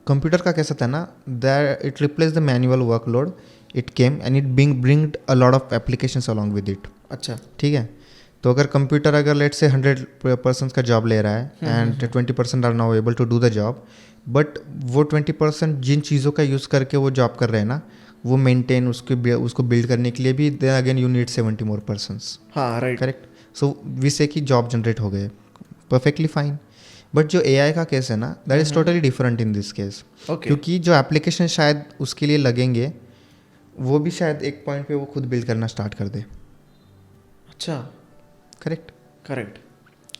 कंप्यूटर का कैसा था ना, that it replaced the manual workload. It came and it bring a lot of applications along with it. अच्छा. ठीक है. तो अगर कंप्यूटर अगर लेट से 100% का जॉब ले रहा है and 20% are now able to do the job, but वो 20% जिन चीज़ों का यूज़ करके वो जॉब कर रहे हैं ना, वो मेंटेन उसको बिल्ड करने के लिए भी then again you need 70 more persons. हाँ, राइट. करेक्ट. सो वी से कि जॉब जनरेट हो गए, परफेक्टली फाइन. बट जो AI का केस है ना, that is totally different in this case. क्योंकि जो एप्लीकेशन शायद उसके लिए लगेंगे वो भी शायद एक पॉइंट पे वो खुद बिल्ड करना स्टार्ट कर दे. अच्छा. Correct.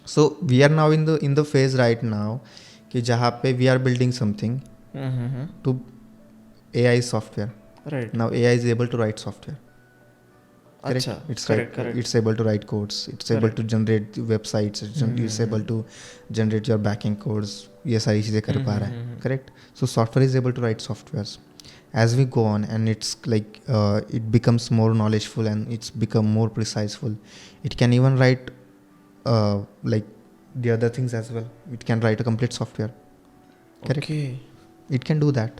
So we are now in the phase right now कि जहाँ पे we are building something to AI software. Right. Now AI is able to write software. अच्छा. It's able to write codes. It's able to generate websites. It's able to generate your backing codes. ये सारी चीज़ें कर पा रहा है. Correct. So software is able to write softwares. As we go on and it's like it becomes more knowledgeful and it's become more preciseful. It can even write like the other things as well. It can write a complete software. Correct. Okay. It can do that.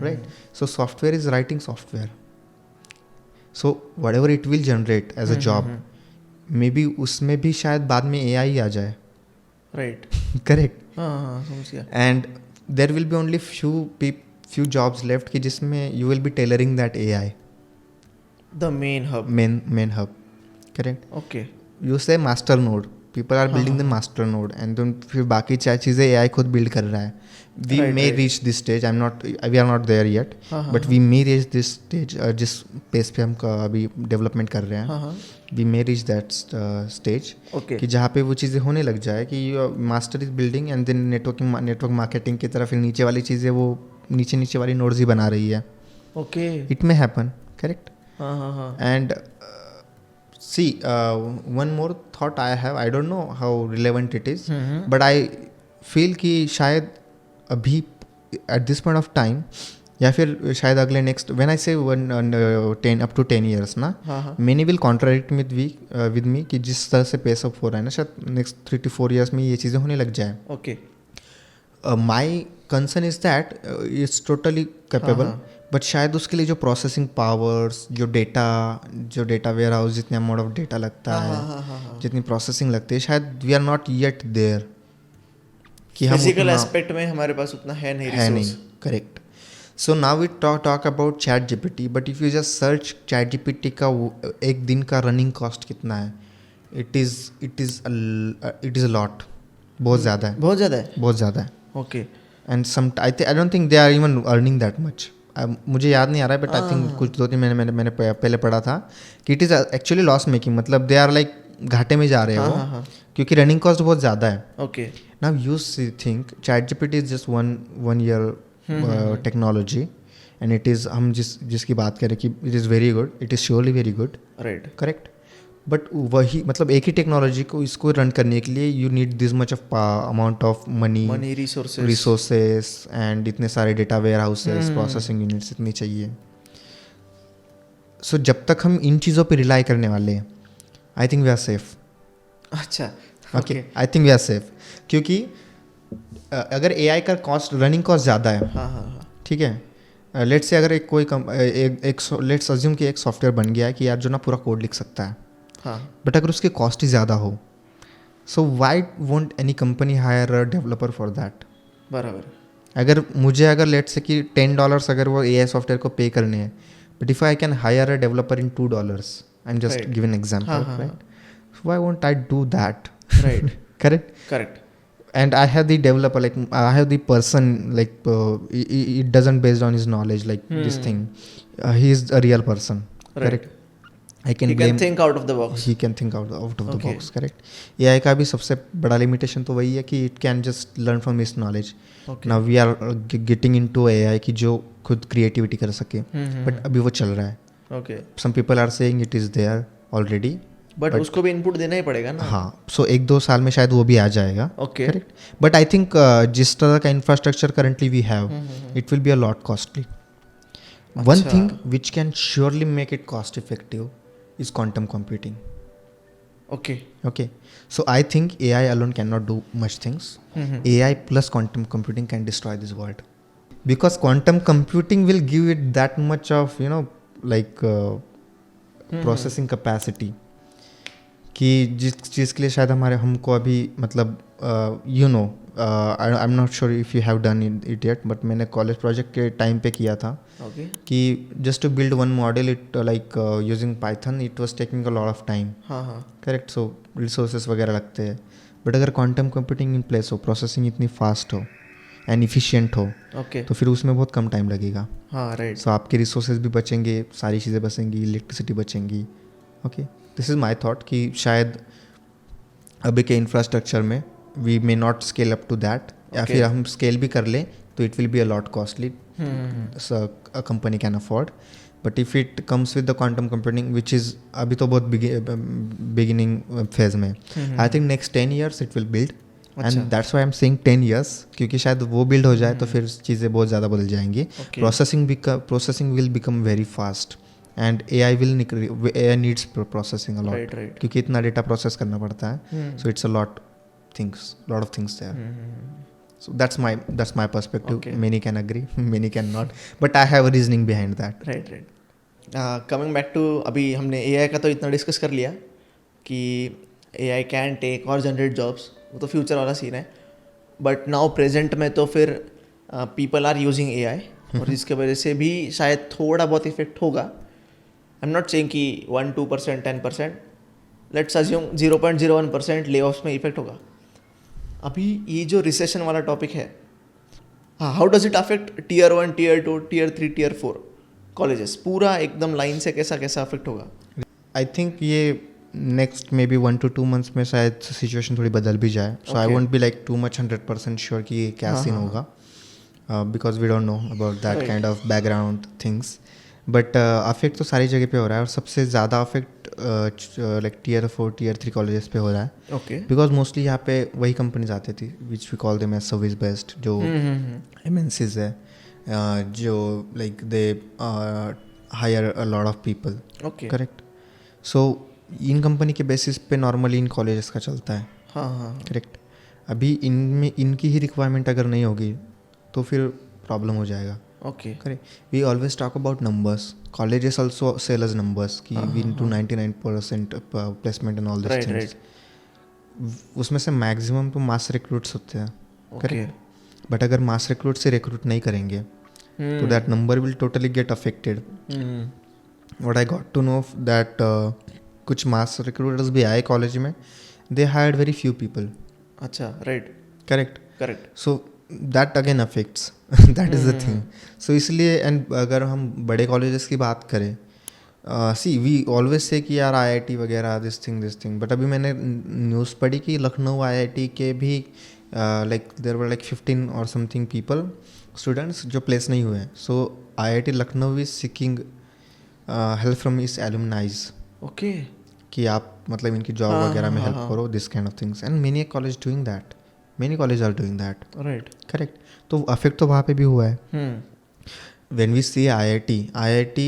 Right. So software is writing software. So whatever it will generate as a job, maybe उसमें भी शायद बाद में AI ही आ जाए. Right. Correct. हाँ, समझ गया. And there will be only few jobs left कि जिसमें you will be tailoring that AI. The main hub. Main hub. Correct. Okay. You say master node. People are building the master node and then फिर बाकी चीज़ें AI खुद build कर रहा है. We may reach this stage. We are not there yet. But we may reach this stage. जिस pace पे हम अभी development कर रहे हैं. We may reach that stage. Okay. कि जहाँ पे वो चीज़ें होने लग जाए कि master is building and then network marketing की तरफ फिर नीचे वाली चीज़ें वो नीचे वाली nodes ही बना रही है. Okay. It may happen. Correct. हाँ. And see, one more thought I have. I don't know how relevant it is, but I feel कि शायद अभी at this point of time या फिर शायद अगले नेक्स्ट व्हेन आई से 10 up to 10 years ना, हाँ हाँ मैंने विल कॉन्ट्रडिक्ट विद मी कि जिस तरह से पेस अप हो रहा है ना, शायद नेक्स्ट 3 to 4 years में ये चीज़ें होने लग जाए. Okay my concern is that it's totally capable, but शायद उसके लिए जो प्रोसेसिंग पावर्स, जो डेटा वेयर हाउस, जितने अमाउंट ऑफ डेटा लगता है, जितनी प्रोसेसिंग लगती है, शायद we are not yet there कि हम फिजिकल एस्पेक्ट में हमारे पास उतना है नहीं नहीं. Correct. So now we talk about ChatGPT, but if you just search ChatGPT का एक दिन का रनिंग कॉस्ट कितना है, इट इज़ अ लॉट. बहुत ज़्यादा है. बहुत ज़्यादा है. Okay and some I don't think they are even earning that much. मुझे याद नहीं आ रहा है, बट आई थिंक कुछ 2-3 महीने मैंने पहले पढ़ा था कि it is actually loss making. मतलब दे आर लाइक घाटे में जा रहे हो क्योंकि रनिंग कॉस्ट बहुत ज़्यादा है. Okay now you think chat GPT is just one year technology, and it is हम जिसकी बात करें कि it is very good, it is surely very good. Right correct. But वही मतलब एक ही टेक्नोलॉजी को इसको रन करने के लिए you need this much of amount of money resources and इतने सारे डेटा वेयर हाउसेस, प्रोसेसिंग यूनिट्स इतनी चाहिए. सो जब तक हम इन चीज़ों पे रिलाई करने वाले हैं, I think we are safe. अच्छा okay, I think we are safe. क्योंकि अगर एआई का कॉस्ट, रनिंग कॉस्ट ज़्यादा है, ठीक है. लेट्स से अगर लेट्स अज्यूम कि एक सॉफ्टवेयर बन गया है कि यार जो ना पूरा कोड लिख सकता है, बट अगर उसकी कॉस्ट ही ज़्यादा हो, so why won't any company hire a developer for that. बराबर. अगर लेट्स से कि $10 अगर वो एआई सॉफ्टवेयर को पे करने हैं, but if I can hire a developer in $2, I am just give an example, right. So why won't I do that? Right. Correct. And I have the developer, like I have the person, like it doesn't based on his knowledge, like this thing. He is a real person. Right. Correct. He can think out of the box. He can think out of the box. Correct. AI का भी सबसे बड़ा limitation तो वही है कि it can just learn from his knowledge. Okay. Now we are getting into AI कि जो खुद creativity कर सके, but अभी वो चल रहा है. Okay. Some people are saying it is there already. But उसको भी इनपुट देना ही पड़ेगा ना. हाँ. सो 1-2 साल में शायद वो भी आ जाएगा. Okay. Correct. But I think जिस तरह का infrastructure currently we have, it will be a lot costly. One thing which can surely make it cost effective is quantum computing. Okay. So I think AI alone cannot do much things. AI plus quantum computing can destroy this world, because quantum computing will give it that much of processing capacity कि जिस चीज़ के लिए शायद हमको अभी मतलब I am not sure if you have done it yet, but मैंने college project के टाइम पे किया था. कि just to build one model, it like using Python, it was taking a lot of time. Correct. So resources वगैरह लगते हैं. But अगर क्वांटम कंप्यूटिंग इन प्लेस हो, प्रोसेसिंग इतनी फास्ट हो एंड इफिशियंट हो, तो फिर उसमें बहुत कम टाइम लगेगा. राइट. सो आपके रिसोर्सेज भी बचेंगे, सारी चीज़ें बचेंगी, इलेक्ट्रिसिटी बचेंगी. Okay. This is my thought कि शायद अभी के इंफ्रास्ट्रक्चर में we may not scale up to that, या फिर हम स्केल भी कर लें तो it will be a lot costly. A company can afford. But if it comes with the quantum computing which is अभी तो बहुत बिगिनिंग फेज में, I think next 10 years it will build. And that's Y I am saying 10 years, क्योंकि शायद वो build हो जाए तो फिर चीज़ें बहुत ज़्यादा बदल जाएंगी. Processing will become very fast. And AI needs processing a lot. Right. क्योंकि इतना डेटा प्रोसेस करना पड़ता है. So it's a lot of things there. So that's my perspective. Okay. Many can agree, many can not, but I have a reasoning behind that. Right. Coming back to अभी हमने AI का तो इतना discuss कर लिया कि AI can take और generate jobs, वो तो फ्यूचर वाला सीन है. बट नाउ प्रेजेंट में तो फिर पीपल आर यूजिंग AI, और जिसके वजह से भी शायद थोड़ा बहुत इफेक्ट होगा. आई एम नॉट सेइंग कि 1-2%, 10%, लेट्स अज्यूम 0.01% ले ऑफ्स में इफेक्ट होगा. अभी ये जो रिसेशन वाला टॉपिक है, how does it affect Tier 1, Tier 2, Tier 3, Tier 4 colleges? पूरा एकदम लाइन से कैसा अफेक्ट होगा? आई थिंक ये next may be 1 to 2 months में शायद सिचुएशन थोड़ी बदल भी जाए. So I won't be like too much 100% sure कि ये क्या सीन होगा, because we don't know about that kind of background things. But affect तो सारी जगह पे हो रहा है, और सबसे ज़्यादा affect like Tier 4, Tier 3 colleges पे हो रहा है. ओके. बिकॉज मोस्टली यहाँ पे वही कंपनीज आती थी which we call them as service based, जो MNCs है. जो like they hire a lot of people. Okay. Correct. So इन कंपनी के बेसिस पे नॉर्मली इन कॉलेजेस का चलता है. हाँ हाँ. करेक्ट. अभी इनमें इनकी ही रिक्वायरमेंट अगर नहीं होगी तो फिर प्रॉब्लम हो जाएगा. Okay. Correct. We always talk about numbers. Colleges also sell us numbers कि we do 99% placement and all this right things. Right. उसमें से मैक्सिमम तो मास रिक्रूट्स होते हैं. ओके. बट अगर मास रिक्रूट से रिक्रूट नहीं करेंगे तो that number will totally get affected. What I got to know that कुछ मास रिक्रूटर्स भी आए कॉलेज में. They hired very few people. अच्छा. Right. Correct. Correct. So that again affects. That is the thing. So इसलिए and अगर हम बड़े colleges की बात करें, सी वी ऑलवेज से कि यार IIT वगैरह दिस थिंग. बट अभी मैंने न्यूज़ पढ़ी कि लखनऊ IIT के भी लाइक देयर वर लाइक 15 और समथिंग पीपल स्टूडेंट्स जो प्लेस नहीं हुए हैं. सो IIT Lucknow is seeking help from इस एलुमनाइज ओके. कि आप मतलब इनकी जॉब वगैरह में हेल्प करो, this kind of things. And many college doing that. Many college are doing that. Right. Correct. तो अफेक्ट तो वहाँ पे भी हुआ है. When we see IIT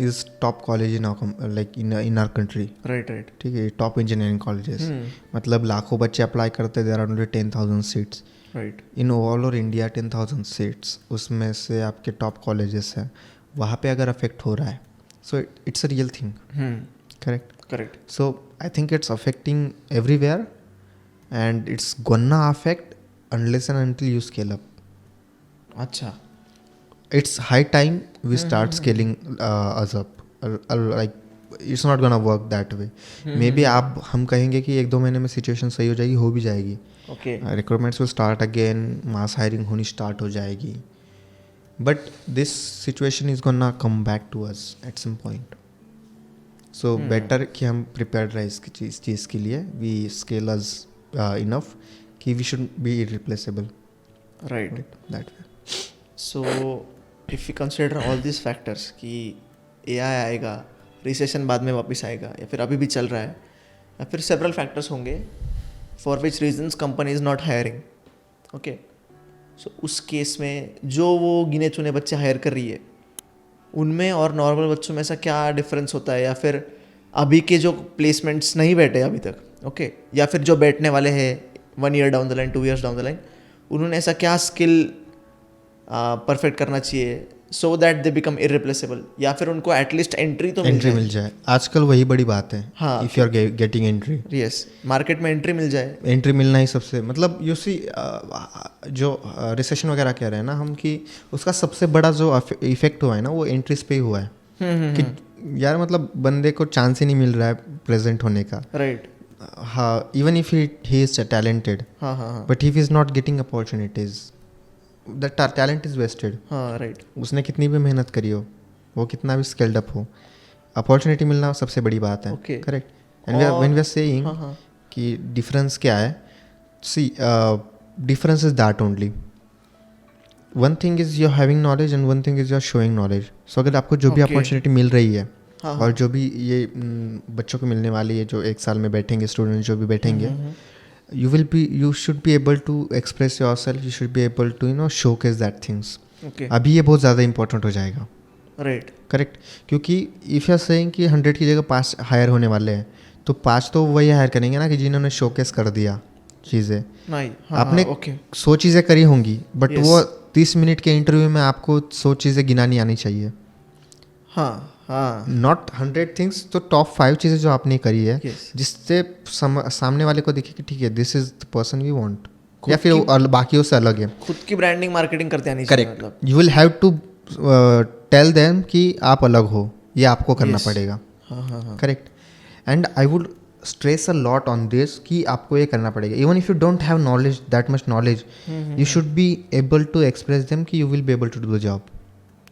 is top college in our country. Right right. ठीक है. Top engineering colleges. मतलब लाखों बच्चे अप्लाई करते, there are only 10,000 seats. Right. In all over India 10,000 seats, उसमें से आपके टॉप कॉलेजेस हैं. वहाँ पे अगर अफेक्ट हो रहा है so it's a real thing. Correct. Correct. So I think it's affecting everywhere and it's gonna affect unless and until you scale up. अच्छा. It's high time we start scaling us up. Like it's not gonna work that way. Maybe आप हम कहेंगे कि 1-2 महीने में situation सही हो जाएगी, हो भी जाएगी. Okay. Recruitments will start again, mass hiring होनी स्टार्ट हो जाएगी. But this situation is gonna come back to us at some point. So better कि हम प्रिपेयर्ड रहे इसकी चीज़ के लिए. वी स्केल अस इनफ कि we should be irreplaceable. Right. That way. So if you consider all this factors कि AI आएगा, रिसेशन बाद में वापस आएगा या फिर अभी भी चल रहा है, या फिर सेवरल फैक्टर्स होंगे for which reasons company is not hiring. Okay. So उस केस में जो वो गिने चुने बच्चे हायर कर रही है उनमें और नॉर्मल बच्चों में ऐसा क्या डिफरेंस होता है, या फिर अभी के जो प्लेसमेंट्स नहीं बैठे अभी तक, ओके, या फिर जो बैठने वाले हैं 1 year down the line, 2 years down the line, उन्होंने ऐसा क्या स्किल परफेक्ट करना चाहिए so that they become irreplaceable, या फिर उनको एटलीस्ट एंट्री तो मिल जाए. आजकल वही बड़ी बात है. हाँ. If you are getting entry. Yes. Market में एंट्री मिल जाए. एंट्री मिलना ही सबसे मतलब यू सी जो रिसेशन वगैरह कह रहे हैं ना हम कि उसका सबसे बड़ा जो इफेक्ट हुआ है ना वो एंट्रीज पे ही हुआ है. कि यार मतलब बंदे को चांस ही नहीं मिल रहा है प्रेजेंट होने का. राइट. हाँ. Even if he is talented, हाँ हाँ. But if is not getting opportunities, the talent is wasted. हाँ. राइट. उसने कितनी भी मेहनत करी हो, वो कितना भी स्किल्ड अप हो, अपॉर्चुनिटी मिलना सबसे बड़ी बात है. Okay. Correct. And when we are saying हाँ हाँ. कि डिफरेंस क्या है, see difference is that only. One thing is you're having knowledge and one thing is you're showing knowledge. So अगर आपको जो भी Okay. अपॉर्चुनिटी मिल रही है हाँ, और जो भी ये बच्चों को मिलने वाली है जो 1 साल में बैठेंगे स्टूडेंट जो भी बैठेंगे, you should be able to express yourself, you should be able to showcase that things. Okay. अभी ये बहुत ज़्यादा इंपॉर्टेंट हो जाएगा. राइट. करेक्ट. क्योंकि इफ़ यू आर सेइंग कि 100 की जगह 5 हायर होने वाले हैं तो 5 तो वही हायर करेंगे ना कि जिन्होंने शोकेस कर दिया चीज़ें. नहीं. आपने ओके. 100 चीज़ें करी होंगी बट Yes. वो 30 मिनट के इंटरव्यू में आपको 100 चीज़ें गिनानी आनी चाहिए. हाँ हाँ. Not 100 things. तो टॉप 5 चीज़ें जो आपने करी है Yes. जिससे सामने वाले को दिखे कि ठीक है this is the person we want, या फिर बाकियों से अलग है. खुद की ब्रांडिंग मार्केटिंग करते आनी चाहिए. करेक्ट. मतलब you will have to tell them कि आप अलग हो, ये आपको करना Yes. पड़ेगा. हाँ हाँ हाँ. Correct. And I would stress a lot on this कि आपको ये करना पड़ेगा. Even if you don't have knowledge, that much knowledge, you should be able to express them कि you will be able to do the job,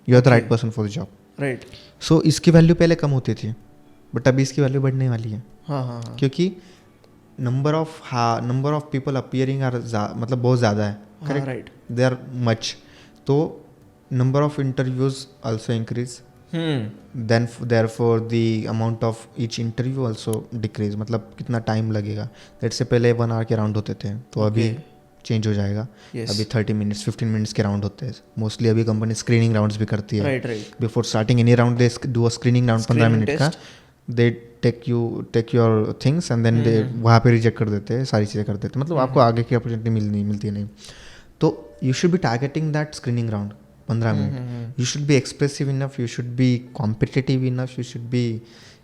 you are the right person for the job. Right. So इसकी value पहले कम होती थी but अभी इसकी value बढ़ने वाली है. हाँ हाँ हाँ. क्योंकि number of people appearing are मतलब बहुत ज़्यादा है. हाँ. राइट. They are much. तो number of interviews also increase, then therefore the amount of each interview also decrease. मतलब कितना टाइम लगेगा. लेट्स से पहले 1 hour के राउंड होते थे तो अभी चेंज हो जाएगा. Yes. अभी 30 मिनट्स 15 मिनट्स के राउंड होते हैं मोस्टली. अभी कंपनी स्क्रीनिंग राउंड्स भी करती है. Right right. Before starting any round they do a screening round 15 Screening minute का. test. They take your things and then they वहाँ पे रिजेक्ट कर देते हैं, सारी चीज़ें कर देते हैं. मतलब आपको आगे की अपॉर्चुनिटी मिलती नहीं. तो you should B targeting that screening round 15 minute. You should B expressive enough, you should B competitive enough, you should be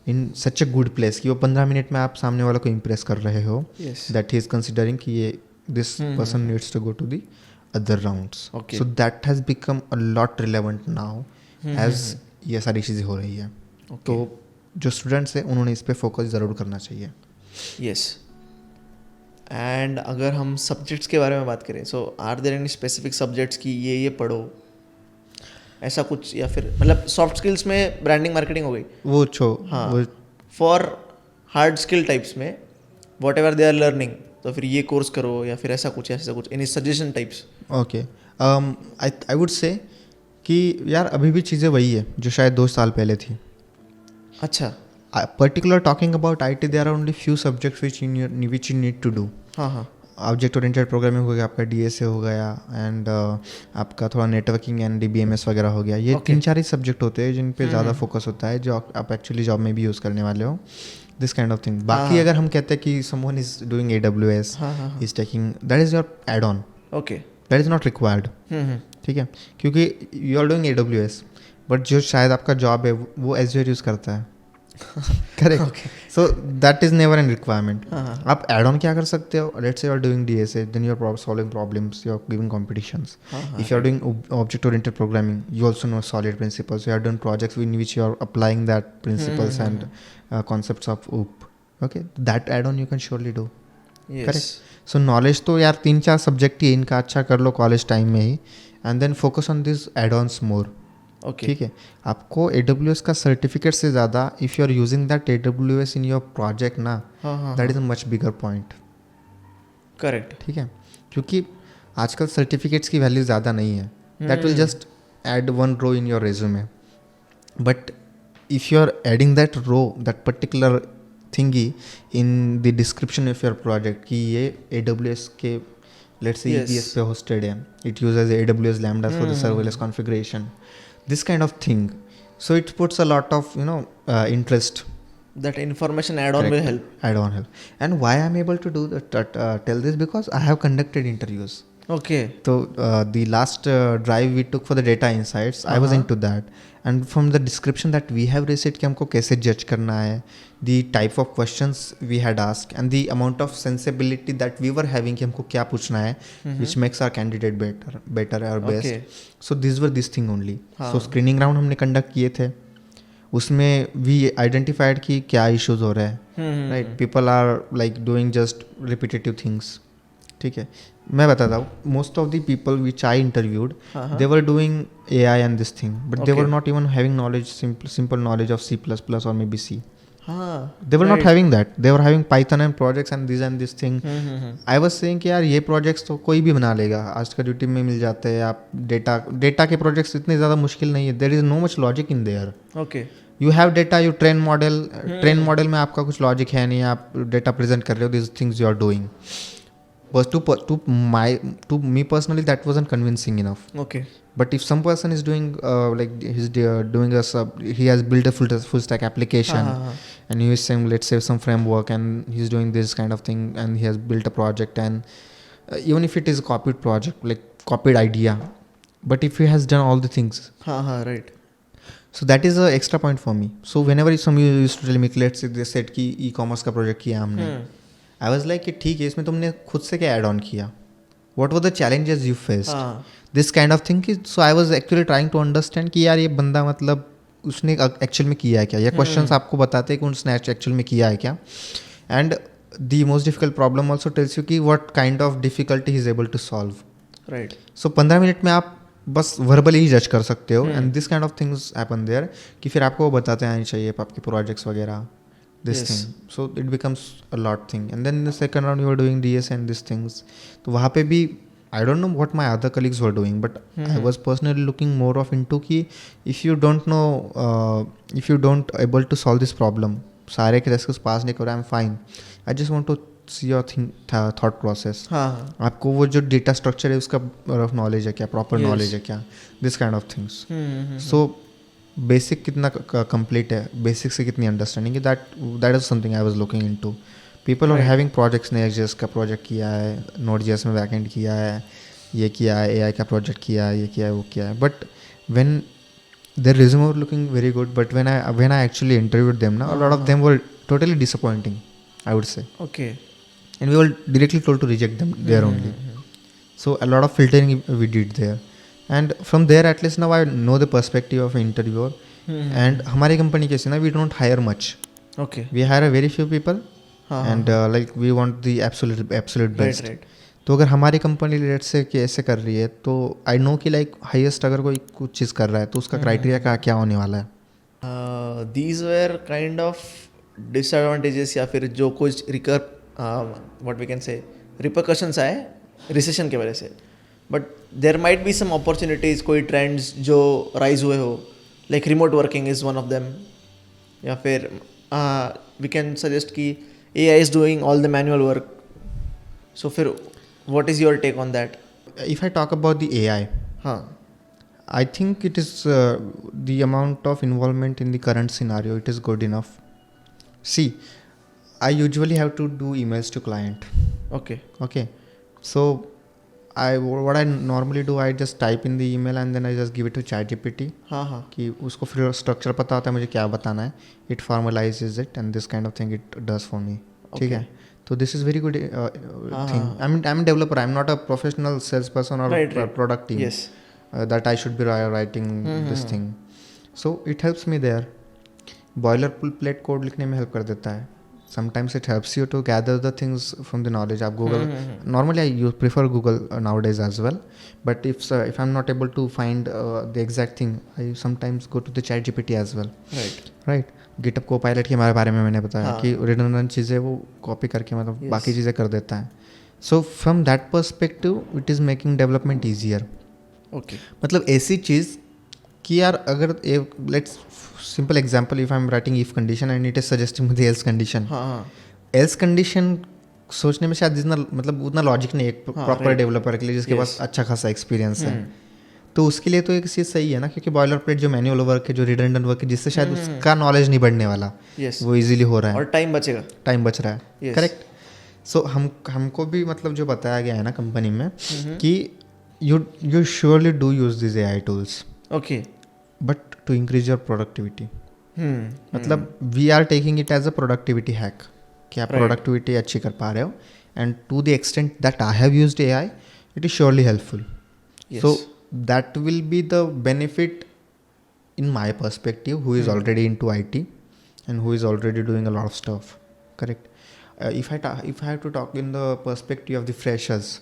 in such a good place कि वो 15 मिनट में आप सामने वाला को इम्प्रेस कर रहे हो. दैट ही इज कंसिडरिंग कि ये this person needs to go to the other rounds. So that has become a lot relevant now as ये सारी चीज़ें हो रही है. तो जो स्टूडेंट्स हैं उन्होंने इस पर फोकस ज़रूर करना चाहिए. यस. एंड अगर हम सब्जेक्ट्स के बारे में बात करें, so are there any specific subjects की ये पढ़ो ऐसा कुछ, या फिर मतलब सॉफ्ट स्किल्स में ब्रांडिंग मार्केटिंग हो गई वो हाँ. वो फॉर हार्ड स्किल टाइप्स में whatever they are learning, तो फिर ये कोर्स करो या फिर ऐसा कुछ any suggestion types. Okay. I would say कि यार अभी भी चीज़ें वही है जो शायद 2 साल पहले थी. अच्छा. Particular talking about IT, there are only few subjects which you need to do. हाँ हाँ. ऑब्जेक्ट ओरिएंटेड प्रोग्रामिंग हो गया, आपका DSA हो गया, एंड आपका थोड़ा नेटवर्किंग एंड DBMS वगैरह हो गया. ये 3-4 ही सब्जेक्ट होते हैं जिन पे ज़्यादा फोकस होता है, जो आप एक्चुअली जॉब में भी यूज़ करने वाले हो. This kind of thing. बाकी अगर हम कहते हैं कि someone is doing AWS, is taking, that is your add on. Okay. That is not required. ठीक है, क्योंकि you are doing AWS, but जो शायद आपका जॉब है वो Azure यूज़ करता है. Correct. So that is never an requirement. आप एड ऑन क्या कर सकते हो? Let's say you are doing DSA, then you are solving problems, you are giving competitions. If you are doing object oriented programming, you also know solid principles, you are doing projects in which you are applying that principles and concepts of OOP. Okay, that add-on you can surely do. Yes. Correct. So knowledge तो यार 3-4 subject ही इनका अच्छा कर लो college time में ही, and then focus on this add-ons more. Okay. ठीक है. आपको AWS का सर्टिफिकेट से ज़्यादा if you are using that AWS in your project ना, that is a much bigger point. Correct. ठीक है, क्योंकि आजकल सर्टिफिकेट्स की वैल्यू ज़्यादा नहीं है. That will just add 1 row in your resume. But if you are adding that row, that particular thingy in the description of your project कि ये AWS के let's say EBS पे hosted है, it uses AWS Lambdas for the serverless configuration, this kind of thing. So it puts a lot of interest. That information add-on will help. Add-on help. And why I'm able to do that, tell this, because I have conducted interviews. Okay. So the last drive we took for the data insights, I was into that, and from the description that we have received कि हमको कैसे judge करना है, the type of questions we had asked, and the amount of sensibility that we were having कि हमको क्या पूछना है, which makes our candidate better or best. Okay. So these were this thing only. So screening round हमने conduct किए थे, उसमें we identified कि क्या issues हो रहे हैं, right? People are like doing just repetitive things. ठीक है, मैं बताता हूँ. Most of the people which I interviewed, they were doing AI and this thing, but they were not even having knowledge, simple knowledge of C++ और may be C. They were not having that. They were having Python and projects and this thing. I was saying कि यार ये projects तो कोई भी बना लेगा, आज का ड्यूटी में मिल जाते हैं. आप डेटा के projects इतने ज़्यादा मुश्किल नहीं है. There is no much logic in there. Okay. You have data, you train model में आपका कुछ logic है नहीं, आप data present कर रहे हो, these things you are doing. But to me personally, that wasn't convincing enough. Okay. But if some person is doing like he's doing he has built a full stack application, and he is saying, let's say, some framework, and he's doing this kind of thing, and he has built a project, and even if it is a copied project, like copied idea, but if he has done all the things, right. so that is a extra point for me. So whenever some you used to tell me, let's say they said कि e-commerce का project किया हमने, I was like कि ठीक है, इसमें तुमने खुद से क्या add on किया? What were the challenges you faced? This kind of thing. So I was actually trying to understand कि यार ये बंदा मतलब उसने एक्चुअल में किया है क्या, या क्वेश्चंस आपको बताते हैं कि उसने एक्चुअल में किया है क्या. And the most difficult problem also tells you कि what kind of difficulty he is able to solve. Right. So 15 minute में आप बस वर्बली ही जज कर सकते हो, and this kind of things happen there कि फिर आपको वो बताते आनी चाहिए आपके प्रोजेक्ट्स वगैरह, this thing. So it becomes a lot thing. And then in the second round you are doing DS and these things. तो वहाँ पे भी I don't know what my other colleagues were doing, but I was personally looking more of into कि if you don't know, if you don't able to solve this problem, सारे के rescues पास नहीं करो, I'm fine. I just want to see your thought process. हाँ हाँ. आपको वो जो डेटा स्ट्रक्चर है उसका रफ नॉलेज है क्या, प्रॉपर Yes. नॉलेज है क्या, this kind of things. Hmm. So basic कितना कंप्लीट है, बेसिक से कितनी अंडरस्टैंडिंग है, that is something I was looking into. People are Right. Having projects, Next.js का प्रोजेक्ट किया है, Node.js में बैकएंड किया है, ये किया है, AI का प्रोजेक्ट किया है, ये किया है, वो किया है. But when their resume were looking very good, but when I actually interviewed them now, a lot of them were totally disappointing, I would say. Okay. And we were directly told to reject them there only. So a lot of filtering we did there, and from there at least now I know the perspective of an interviewer. And हमारी company कैसे ना, we don't hire much, Okay. we hire a very few people. हाँ, And like we want the absolute best. Right. तो अगर हमारी company let से कि ऐसे कर रही है तो आई नो कि लाइक हाईएस्ट अगर कोई कुछ चीज़ कर रहा है तो उसका क्राइटेरिया क्या होने वाला है. These were kind of disadvantages या फिर जो कुछ what we can say repercussions आए रिसेशन के वजह से. But there might be some opportunities, कोई ट्रेंड्स जो राइज हुए हो, like remote working is one of them. या फिर वी कैन सजेस्ट कि AI is doing all the manual work. So फिर what is your take on that? If I talk about the AI, हाँ. I think it is the amount of involvement in the current scenario, it is good enough. See, I usually have to do emails to client. Okay. Okay. So what I normally do, I just type in the email and then I just give it to ChatGPT. हाँ हाँ. कि उसको फिर structure पता होता है मुझे क्या बताना है. It formalises it and this kind of thing it does for me. ठीक है. तो this is very good thing. I am developer, I am not a professional sales person और product team. Yes. That I should be writing this thing. So it helps me there. Boilerplate code लिखने में help कर देता है. Sometimes it helps you to gather the things from the knowledge. आप Google, normally I prefer Google nowadays as well. But if I'm not able to find the exact thing, I sometimes go to the ChatGPT as well. Right. GitHub Copilot के बारे में मैंने बताया कि redundant चीज़ें वो copy करके मतलब बाकी चीज़ें कर देता है. So from that perspective, it is making development easier. Okay. मतलब ऐसी चीज़ कि यार अगर let's simple example, if I am writing if condition and it is suggesting with else condition. हाँ. एल्स कंडीशन सोचने में शायद जितना मतलब उतना लॉजिक नहीं एक प्रॉपर डेवलपर के लिए जिसके पास अच्छा खासा एक्सपीरियंस है. तो उसके लिए तो एक चीज़ सही है ना, क्योंकि बॉयलर प्लेट जो मैनुअल वर्क है, जो रिडंडेंट वर्क है, जिससे शायद उसका नॉलेज नहीं बढ़ने वाला, वो इजीली हो रहा है और टाइम बचेगा, टाइम बच रहा है. करेक्ट. सो हमको भी मतलब जो बताया गया है ना कंपनी में कि you surely do use these AI tools. Okay. But to increase your productivity. मतलब we are taking it as a productivity hack कि आप productivity अच्छी कर पा रहे हो, and to the extent that I have used AI, it is surely helpful. Yes. So that will be the benefit in my perspective, who is already into IT and who is already doing a lot of stuff. Correct. If I have to talk in the perspective of the freshers,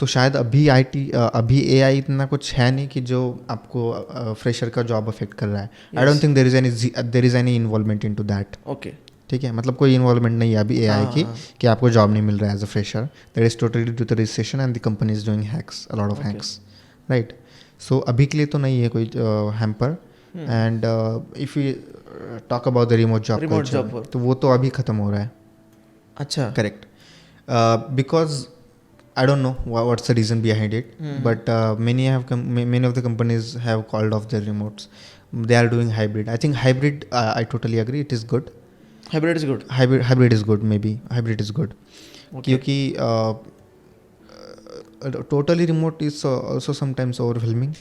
तो शायद अभी AI इतना कुछ है नहीं कि जो आपको फ्रेशर का जॉब अफेक्ट कर रहा है. I don't think there is any involvement into that. Okay. ठीक है. मतलब कोई इन्वॉल्वमेंट नहीं है अभी AI की कि आपको जॉब नहीं मिल रहा है as a fresher. That is totally due to the recession and the company is doing hacks, a lot of hacks. Right. So अभी के लिए तो नहीं है कोई hamper. And if you talk about the remote job culture, तो वो तो अभी ख़त्म हो रहा है. अच्छा. Correct. Because I don't know what's the reason behind it, but many of the companies have called off their remotes. They are doing hybrid. I think hybrid. I totally agree. It is good. Hybrid is good. Hybrid is good. Maybe hybrid is good. Okay. क्योंकि totally remote is also sometimes overwhelming.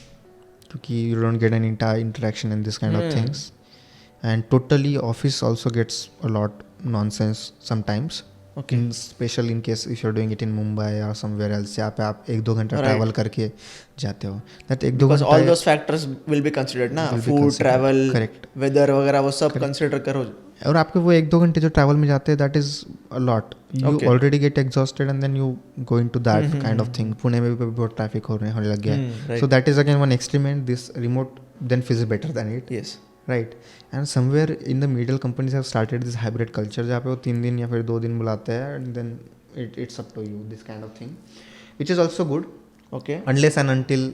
क्योंकि you don't get any interaction and this kind of things. And totally office also gets a lot nonsense sometimes. Okay. Special in case if you are doing it in Mumbai और somewhere else, जहाँ पे आप 1-2 घंटा travel करके जाते हो. That 1-2 घंटा all those factors will be considered ना, फूड, ट्रैवल, करेक्ट, वेदर वगैरह वो सब कंसीडर करो. और आपके वो 1-2 घंटे जो ट्रैवल में जाते हैं, that is a lot. You already get exhausted and then you go into that kind of thing. Pune में भी बहुत ट्रैफिक होने लग गया है. So that is again one extreme and this remote then feels better than it. Yes. Right. And somewhere in the middle companies have started this hybrid culture, जहाँ पे वो 3 दिन या फिर 2 दिन बुलाते हैं and then it's up to you, this kind of thing, which is also good. Okay. Unless and until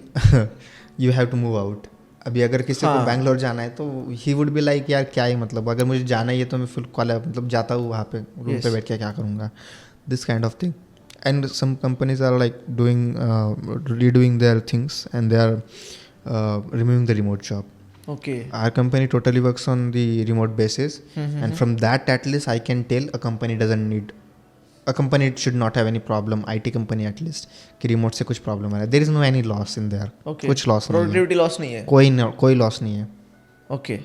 you have to move out. अभी अगर किसी को बैंगलोर जाना है तो ही वुड बी लाइक यार क्या ही मतलब, अगर मुझे जाना ही है तो मैं फुल कॉलेज मतलब जाता हूँ वहाँ पे रूम पे बैठ के क्या करूँगा, this kind of thing. And some companies are like doing redoing their things and they are removing the remote job. Okay. Our company totally works on the remote basis, and from that at least I can tell a company should not have any problem. IT company at least कि remote से कुछ problem आ रहा है, there is no any loss in there. Okay. कुछ loss नहीं है, Productivity loss नहीं है. कोई loss नहीं है, Okay.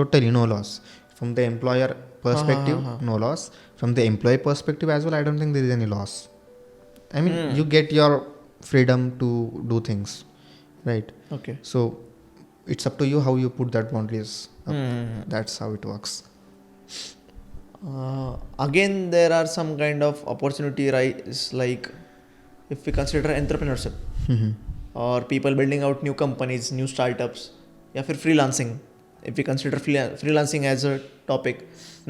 totally no loss. From the employer perspective, no loss. From the employee perspective as well, I don't think there is any loss. I mean, you get your freedom to do things, right? Okay. So it's up to you how you put that boundaries up. That's how it works. Again, there are some kind of opportunity rise, like if we consider entrepreneurship or people building out new companies, new startups, या फिर freelancing. If we consider freelancing as a topic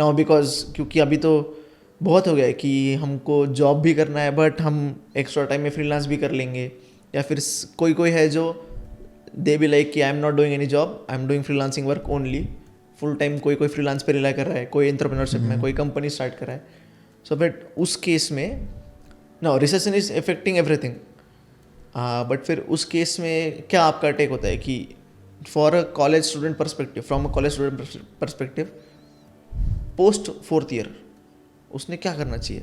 now, because क्योंकि अभी तो बहुत हो गया है कि हमको जॉब भी करना है बट हम एक्स्ट्रा टाइम में फ्रीलांस भी कर लेंगे, या फिर कोई है जो दे बी लाइक कि I am not doing any job, I am doing freelancing work only full time. कोई फ्रीलांस पे रिलाई कर रहा है, कोई एंटरप्रेन्योरशिप में कोई कंपनी स्टार्ट कर रहा है. सो बट उस केस में no recession is effecting everything, but फिर उस केस में क्या आपका टेक होता है कि for a college student perspective, from a college student perspective post 4th year उसने क्या करना चाहिए?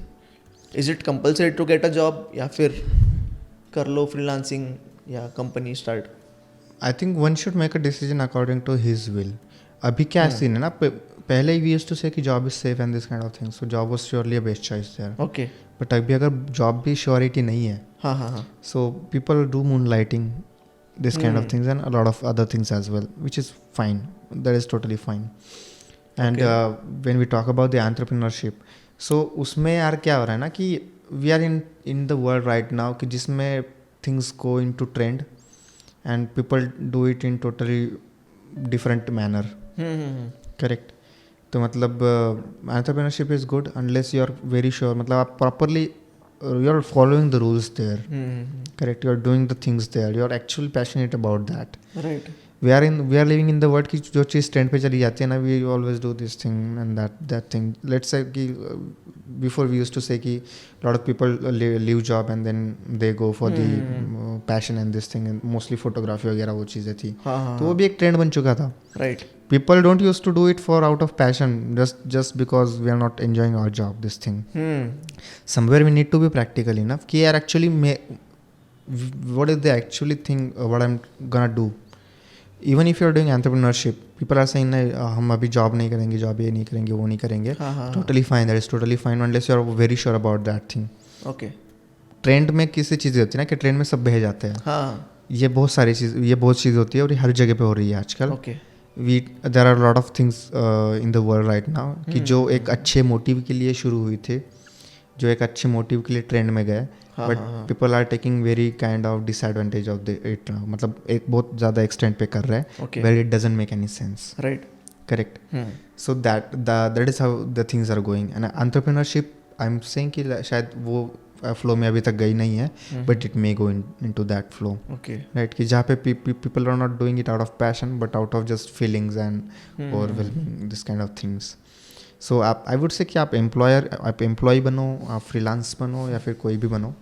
Is it compulsory to get a job या फिर कर लो फ्रीलांसिंग या company start? I think one should make a decision according to his will. अभी क्या सीन है ना, पहले वी यूज्ड टू से कि job is safe and this kind of things, so job was surely a best choice there. Okay. But अभी अगर job भी surety नहीं है, हाँ. so people do moonlighting, this kind of things, and a lot of other things as well, which is fine. That is totally fine. And when we talk about the entrepreneurship, so उसमें यार क्या हो रहा है ना कि we are in the world right now कि जिसमें things go into trend and people do it in totally different manner. Correct. तो मतलब entrepreneurship is good unless you are very sure, मतलब आप properly you are following the rules there. Correct. You are doing the things there, you are actually passionate about that. Right. We are living in the world कि जो चीज़ trend पे चली जाती है ना, we always do this thing and that thing. Let's say कि before we used to say कि lot of people leave job and then they go for the passion and this thing, and mostly photography वगैरह वो चीज़ें थी. तो वो भी एक ट्रेंड बन चुका था. Right. People don't used to do it for out of passion, just because we are not enjoying our job, this thing. Somewhere we need to be practical enough कि यार actually what is the actually thing what I'm gonna do. Even if you are doing entrepreneurship, people are saying हम अभी job नहीं करेंगे, job ये नहीं करेंगे, वो नहीं करेंगे. Totally fine, that is totally fine unless you are very sure about that thing. Okay. Trend में किसी चीज़ होती है ना कि ट्रेंड में सब बह जाते हैं. हाँ. ये बहुत चीज़ होती है और ये हर जगह पे हो रही है आजकल. Okay. There are lot of things in the world right now कि जो एक अच्छे मोटिव के लिए शुरू हुई थे, जो एक अच्छे मोटिव के लिए ट्रेंड में गए, but people are taking very kind of disadvantage of it. मतलब एक बहुत ज़्यादा एक्सटेंट पे कर रहे हैं where it doesn't make any sense. Right. Correct. So that is how the things are going. And entrepreneurship I am saying कि शायद वो फ्लो में अभी तक गई नहीं है, but it may go into that flow. Okay. Right कि जहाँ पे people are not doing it out of passion but out of just feelings and overwhelming this kind of things. So आप आई वुड से कि आप employ बनो, आप freelance बनो या फिर कोई भी बनो,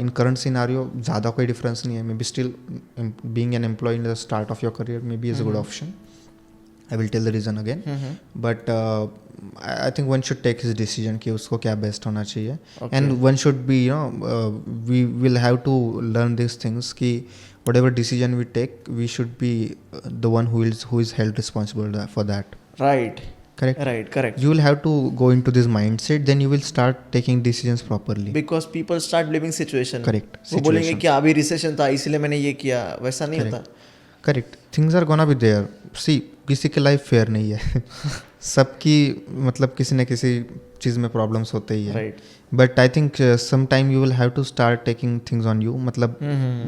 इन करंट सिनारियो ज़्यादा कोई डिफरेंस नहीं है. Maybe still being an employ in the start of your career maybe is a good option. I will tell the reason again. But I think one should take his decision कि उसको क्या best होना चाहिए. And one should be, we will have to learn these things कि whatever decision we take, we should be the one who is held responsible for that. Right. Correct. You will have to go into this mindset, then you will start taking decisions properly. Because people start blaming situation. Correct. वो बोलेंगे कि अभी recession था इसलिए मैंने ये किया, वैसा नहीं होता. Correct. Things are gonna be there. See किसी की लाइफ फेयर नहीं है. सबकी मतलब किसी न किसी चीज़ में प्रॉब्लम्स होते ही है. But I think some time you will have to start taking things on you. मतलब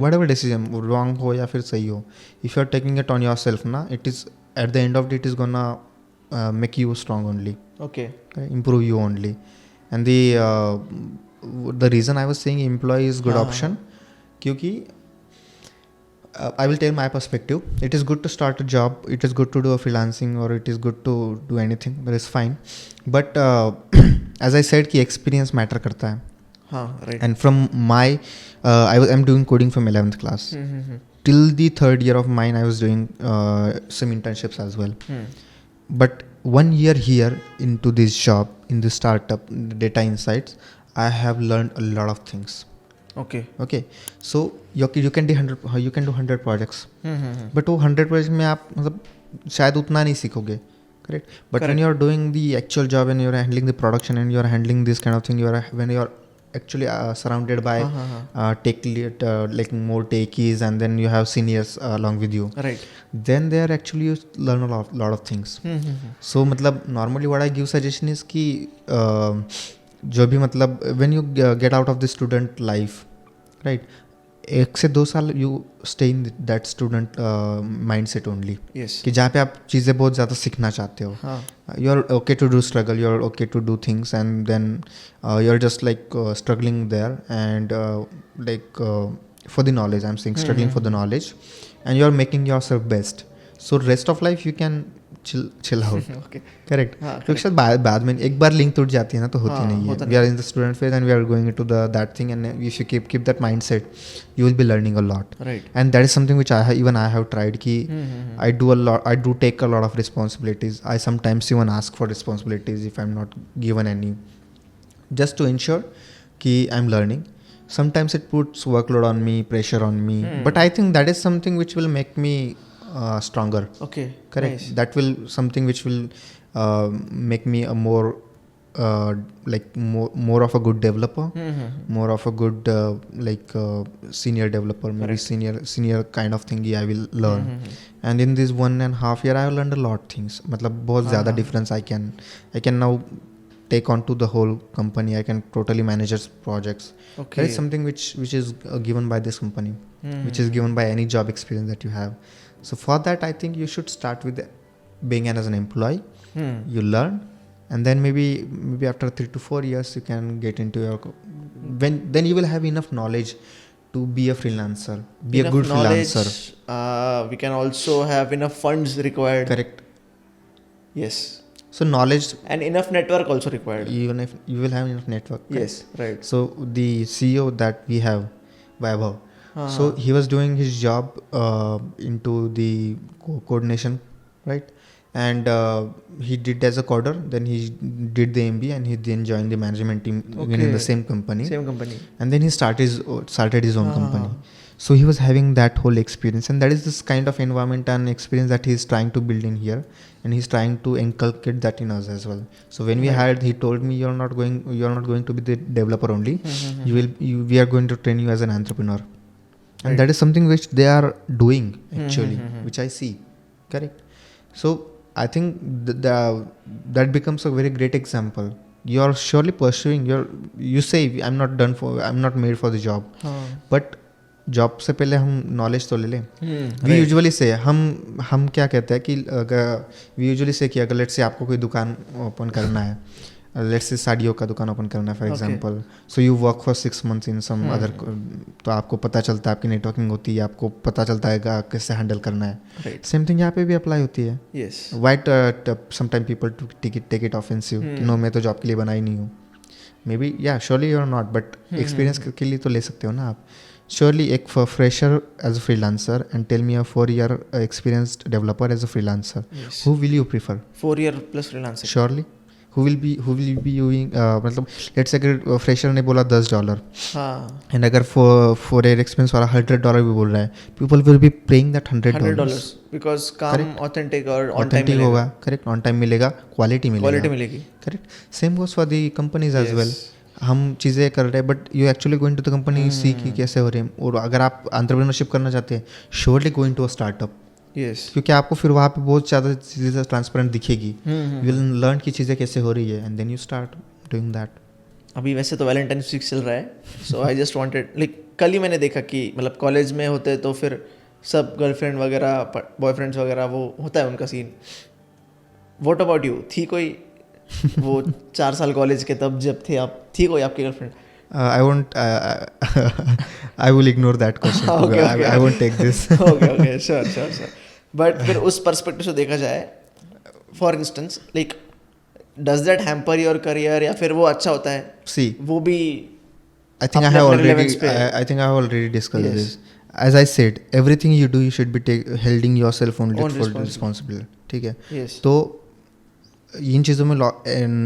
वट एवर डिसीजन रॉन्ग हो या फिर सही हो, if you are taking it on yourself ना, it is at the end of it is gonna make you strong only. Okay. Improve you only. And the reason I was saying employ is good option, क्योंकि I will tell my perspective. It is good to start a job. It is good to do a freelancing, or it is good to do anything. That is fine. But as I said, कि experience matter करता है. हाँ, right. And from my, I'm doing coding from 11th class. Till the third year of mine, I was doing some internships as well. But 1 year here into this job, in this startup, Data Insights, I have learned a lot of things. Okay, so you can do 100 projects, but वो 100 projects में आप मतलब शायद उतना नहीं सीखोगे, correct? But when you are doing the actual job and you are handling the production and you are handling this kind of thing, when you are actually surrounded by tech lead, like more techies, and then you have seniors along with you, Right. then there actually you learn a lot of things. So मतलब normally what I give suggestion is कि जो भी मतलब when you get out of the student life, right, 1 से 2 साल you stay in that student mindset only. Yes. कि जहाँ पे आप चीज़ें बहुत ज़्यादा सीखना चाहते हो. You are okay to do struggle, you are okay to do things, and then you are just like struggling there, and for the knowledge, I'm saying struggling for the knowledge, and you are making yourself best. So rest of life you can chill out. Okay. Correct. क्योंकि शायद बाद में एक बार link टूट जाती है ना, तो होती नहीं है. We are in the student phase and we are going into that thing, and if you keep that mindset, you will be learning a lot. Right. And that is something which I have tried. Ki I do take a lot of responsibilities. I sometimes even ask for responsibilities if I'm not given any, just to ensure ki I'm learning. Sometimes it puts workload on me, pressure on me, but I think that is something which will make me stronger. Okay. Correct. Nice. That will something which will make me a more more of a good developer, more of a good senior developer, maybe senior kind of thingy I will learn. And in this 1.5 year I have learned a lot of things. मतलब बहुत ज़्यादा difference I can now take on to the whole company. I can totally manage its projects. Okay. That is something which is given by this company, which is given by any job experience that you have. So for that, I think you should start with being as an employee. You learn, and then maybe after 3 to 4 years you can get into your then you will have enough knowledge to be a freelancer, be Enough a good knowledge, freelancer. We can also have enough funds required. Correct. Yes. So knowledge, And enough network also required. even if you will have enough network. Yes. Right. So the CEO that we have, Vaibhav, so he was doing his job into the coordination, right? And he did as a coder, then he did the MBA, and he then joined the management team again in the same company. Same company. And then he started his own company. So he was having that whole experience, and that is this kind of environment and experience that he is trying to build in here, and he's trying to inculcate that in us as well. So when we hired, he told me, you're not going to be the developer only. We are going to train you as an entrepreneur. And that is something which they are doing actually, which I see. Correct. So I think that becomes a very great example. You are surely pursuing you say I'm not made for the job, but job से पहले हम knowledge तो ले लें. We usually से हम क्या कहते हैं कि वी यूजुअली से कि अगर लेट्स से आपको कोई दुकान ओपन करना है, लेट्स से साड़ियों का दुकान ओपन करना है for example, so you work for 6 months in some other, तो आपको पता चलता है, आपकी नेटवर्किंग होती है, आपको पता चलता है कैसे हैंडल करना है. सेम थिंग यहाँ पे भी अप्लाई होती है. White sometime people take it offensive कि नो मैं तो जॉब के लिए बना ही नहीं हूँ. मे बी या surely you are not, but experience के लिए तो ले सकते हो ना आप. Surely एक fresher as a freelancer and tell me a 4-year experienced developer as a freelancer. Yes. Who will you prefer? 4-year plus freelancer. Surely. Who will be doing मतलब let's say अगर fresher ने बोला $10, and अगर for year experience वाला $100 भी बोल रहा है, people will be paying that $100 because काम authentic और on time मिलेगा. होगा. Correct. On time मिलेगा, quality मिलेगी. Correct. Same goes for the companies as well. हम चीज़ें कर रहे हैं, but you actually going to the company see की कैसे हो रहे हैं. और अगर आप एंटरप्रेन्योरशिप करना चाहते हैं, surely going to a startup. Yes, क्योंकि आपको फिर वहाँ पे बहुत ज़्यादा चीज़ें ट्रांसपेरेंट दिखेगी. यू विल लर्न की चीज़ें कैसे हो रही है, and then you start doing that. अभी वैसे तो वैलेंटाइन्स वीक चल रहा है, so I just wanted like कल ही मैंने देखा कि मतलब कॉलेज में होते तो फिर सब गर्लफ्रेंड वगैरह बॉयफ्रेंड्स वगैरह वो होता है उनका सीन. What about you? थी कोई वो 4 साल कॉलेज के तब जब थे आप, थी कोई आपकी girlfriend? I won't. I will ignore that question. Okay, okay. I won't take this. Okay sure but फिर उस पर्सपेक्टिव से देखा जाए, for instance like does that hamper your career, या फिर वो अच्छा होता है See, वो भी? I think I अपने have अपने already. relevance पे। I think I have already discussed Yes. this. As I said, everything you do, you should be holding yourself only Own for responsibility. responsible. ठीक है. Yes. तो इन चीज़ों में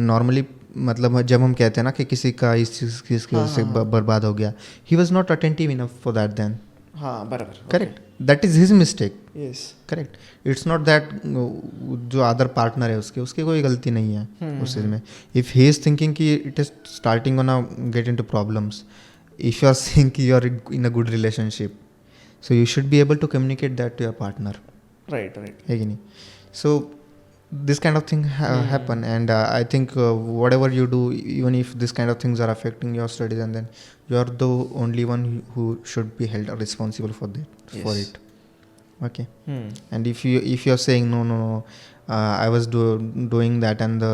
normally मतलब जब हम कहते हैं ना कि किसी का इस चीज़ की इसकी वजह से बर्बाद हो गया, he was not attentive enough for that then. हाँ बराबर. Correct. That is his mistake. Yes. Correct. It's not that जो अदर पार्टनर है उसकी कोई गलती नहीं है उस चीज़ में. इफ़ ही इज़ थिंकिंग कि it is starting gonna get into problems, if you are seeing कि you are in a good relationship, so you should be able to communicate that to your partner. Right. है कि नहीं? सो this kind of thing happen, and I think whatever you do, even if this kind of things are affecting your studies, and then you are the only one who should be held responsible for that. Yes. For it. Okay. And if you're saying no, I was doing that, and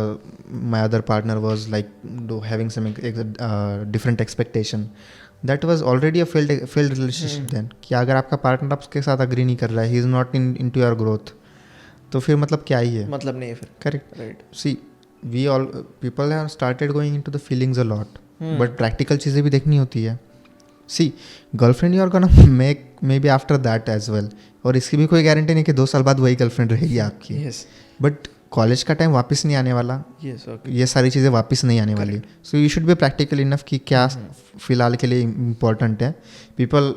my other partner was like having some different expectation, that was already a failed relationship. Then कि अगर आपका partner आपके साथ agree नहीं कर रहा है, he is not into your growth, तो फिर मतलब क्या ही है? मतलब नहीं है फिर. Correct. Right. See we all people have started going into the feelings a lot, but practical चीज़ें भी देखनी होती है. See girlfriend you are gonna make maybe after that as well, और इसकी भी कोई गारंटी नहीं कि 2 साल बाद वही गर्लफ्रेंड रहेगी आपकी. यस. बट कॉलेज का टाइम वापस नहीं आने वाला. यस. ओके. ये सारी चीज़ें वापस नहीं आने वाली. सो you should be practical enough कि क्या फिलहाल के लिए इम्पोर्टेंट है. People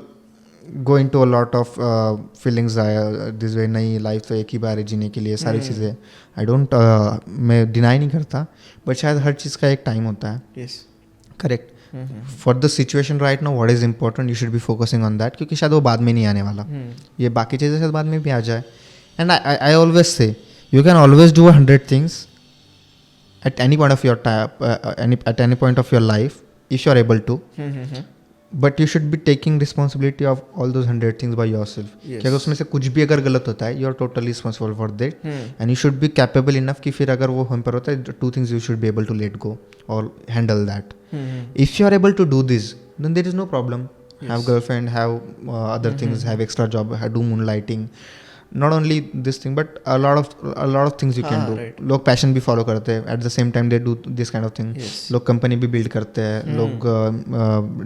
go into a lot of feelings this way. नहीं, लाइफ तो एक ही बार है जीने के लिए, सारी चीज़ें. आई डोंट मैं डिनाई नहीं करता, बट शायद हर चीज़ का एक टाइम होता है. Yes. Correct. For the situation right now what is important, you should be focusing on that, क्योंकि शायद वो बाद में नहीं आने वाला. ये बाकी चीज़ें शायद बाद में भी आ जाए. And I always say you can always do 100 things at any point of your at any point of your life if you are able to, but you should be taking responsibility of all those 100 things by yourself. Yes. कि अगर उसमें से कुछ भी अगर गलत होता है, you are totally responsible for that, and you should be capable enough कि फिर अगर वो हम पर होता है, 2 things you should be able to let go or handle that. If you are able to do this, then there is no problem. Yes. Have girlfriend, have other things, have extra job, do moonlighting. Not only this thing, but a lot of things you can do. Right. लोग passion भी follow करते हैं, at the same time they do this kind of thing. लोग company भी build करते हैं, लोग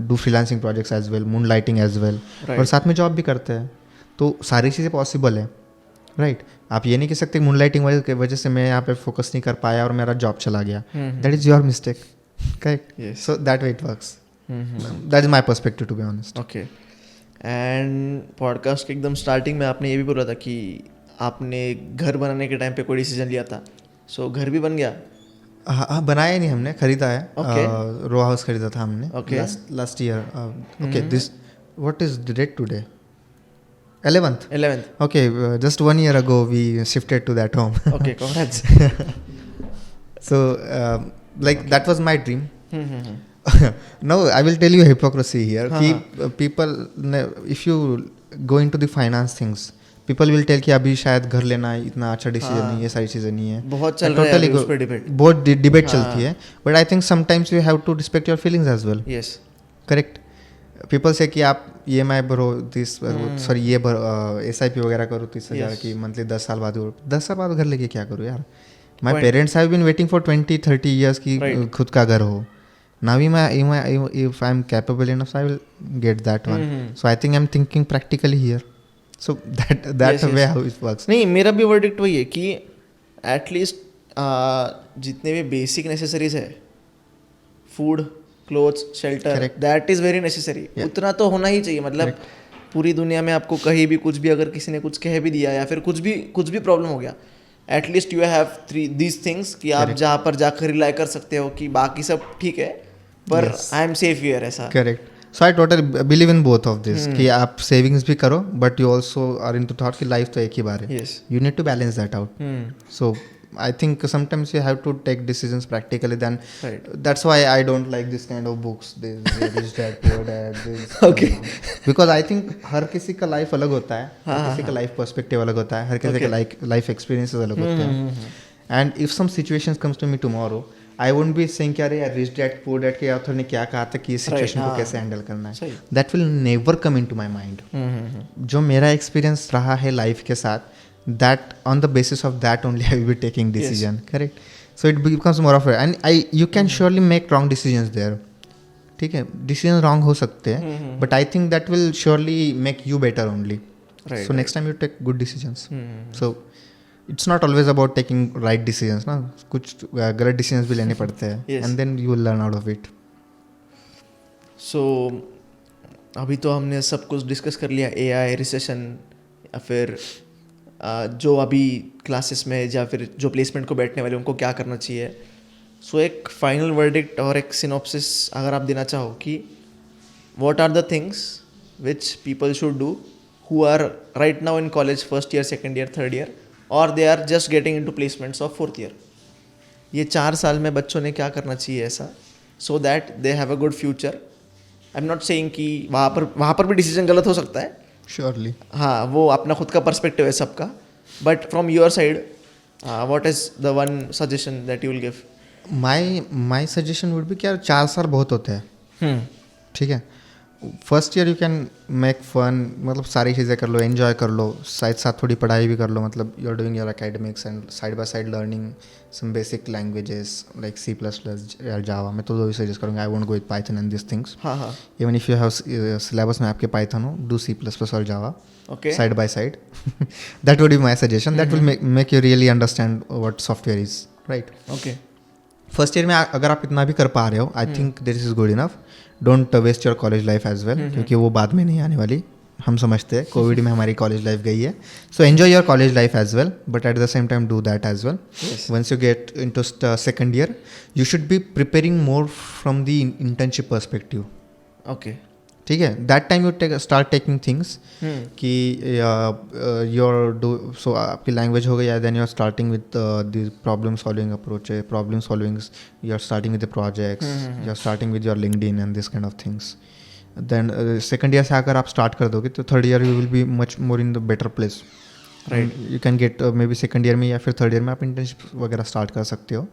do freelancing projects as well, moonlighting as well, और साथ में जॉब भी करते हैं. तो सारी चीज़ें पॉसिबल है. राइट. आप ये नहीं कह सकते मून लाइटिंग की वजह से मैं यहाँ पे फोकस नहीं कर पाया और मेरा जॉब चला गया. That is your mistake. Correct. So that way it works. That is my perspective to be honest. Okay. And podcast के एकदम स्टार्टिंग में आपने ये भी बोला था कि आपने घर बनाने के टाइम पे कोई डिसीजन लिया था. सो घर भी बन गया? हाँ, बनाया नहीं हमने, खरीदा है. रो हाउस खरीदा था हमने last year. Okay. This what is the date today? 11th. Okay, just 1 year ago we shifted to that home. Okay, congrats. So like that was my dream. No, I will tell you hypocrisy here. People, if you go into the finance things, people will tell कि अभी शायद घर लेना इतना अच्छा decision नहीं है, सारी चीज़ें नहीं है. बहुत चल रहा है उस पे डिबेट. बहुत डिबेट चलती है, but I think sometimes you have to respect your feelings as well. Yes. Correct. People say कि आप EMI भरो सॉरी ये SIP वगैरह करो 30,000 की मंथली, 10 साल बाद 10 साल बाद घर लेके क्या करूँ यार. My parents have been waiting for 20-30 years कि खुद का घर हो. Now if I'm capable enough, I will get that one. So I think I'm thinking practically here. So that's way how it works. नहीं, मेरा भी वर्डिक्ट वही है कि एटलीस्ट जितने भी बेसिक नेसेसरीज है, food, clothes, shelter, that is very necessary. उतना तो होना ही चाहिए. मतलब पूरी दुनिया में आपको कहीं भी कुछ भी अगर किसी ने कुछ कह भी दिया या फिर कुछ भी प्रॉब्लम हो गया, at least you have these things कि आप जहाँ पर जाकर रिलाई कर सकते हो कि बाकी सब ठीक है, पर आई एम सेफ हियर. ऐसा. Correct. So I totally believe in both of this कि आप सेविंग्स भी करो, but you also are into thought कि लाइफ तो एक ही बार है. You need to balance that out. So I think sometimes you have to take decisions practically. Then that's why I don't like this kind of books. This that poor dad. This. Okay. Because I think हर किसी का life अलग होता है, हर किसी का life perspective अलग होता है, हर किसी का लाइफ एक्सपीरियंसेस अलग होते हैं. And if some situations comes to me tomorrow, I won't be saying कि अरे यार रिच डैड पुअर डैड के ऑथर ने क्या कहा था कि इस सिचुएशन को हाँ। कैसे हैंडल करना है, सही। That will never come in to my mind. जो मेरा एक्सपीरियंस रहा है लाइफ के साथ, that on the basis of that only I will be taking decision. Correct. So it becomes more of and I you can surely make wrong decisions there. ठीक है, decision wrong हो सकते हैं, but I think that will surely make you better only. Right, So next time you take good decisions. So it's not always about taking right decisions ना, कुछ गलत decisions भी लेने पड़ते हैं. Yes. And then you will learn out of it. सो अभी तो हमने सब कुछ डिस्कस कर लिया, AI, रिसेशन, या फिर जो अभी क्लासेस में या फिर जो प्लेसमेंट को बैठने वाले उनको क्या करना चाहिए. सो एक फाइनल वर्डिक्ट और एक सिनॉप्सिस अगर आप देना चाहो कि what are the things which people should do who are right now in college first year, second year, third year, or they are just getting into placements of fourth year. ये 4 साल में बच्चों ने क्या करना चाहिए ऐसा, so that they have a good future. I'm not saying कि वहाँ पर भी डिसीजन गलत हो सकता है. Surely. हाँ, वो अपना खुद का पर्सपेक्टिव है सबका. But from your side, what is the one suggestion that you will give? My suggestion would be कि यार 4 साल बहुत होते हैं. ठीक है. First year you can make fun, मतलब सारी चीज़ें कर लो, एन्जॉय कर लो, साथ साथ थोड़ी पढ़ाई भी कर लो, मतलब you are doing your academics and side by side learning some basic languages like C++ या जावा. मैं तो दो ही सजेस्ट करूँगा. I won't go with Python and this things. हाँ. Even if you have syllabus में आपके पाइथन हो, डू C++ और Java side by side. That would be my suggestion. That will make you really understand what software is. Right. Okay. First year में अगर आप इतना भी कर पा रहे हो, I think this is good enough. Don't waste your college life as well, क्योंकि वो बाद में नहीं आने वाली. हम समझते हैं कोविड में हमारी कॉलेज लाइफ गई है. So enjoy your college life as well, but at the same time do that as well. Once you get into second year, you should be preparing more from the internship perspective. Okay. ठीक है. That time you start taking things कि your do. So आपकी language हो गई, then you are starting with the problem solving approach. Problem solving, you are starting with the projects, you are starting with your LinkedIn and this kind of things. Then second year से अगर आप start कर दोगे तो third year you will be much more in the better place. Right. You can get maybe second year में या फिर third year में आप इंटर्नशिप वगैरह स्टार्ट कर सकते हो.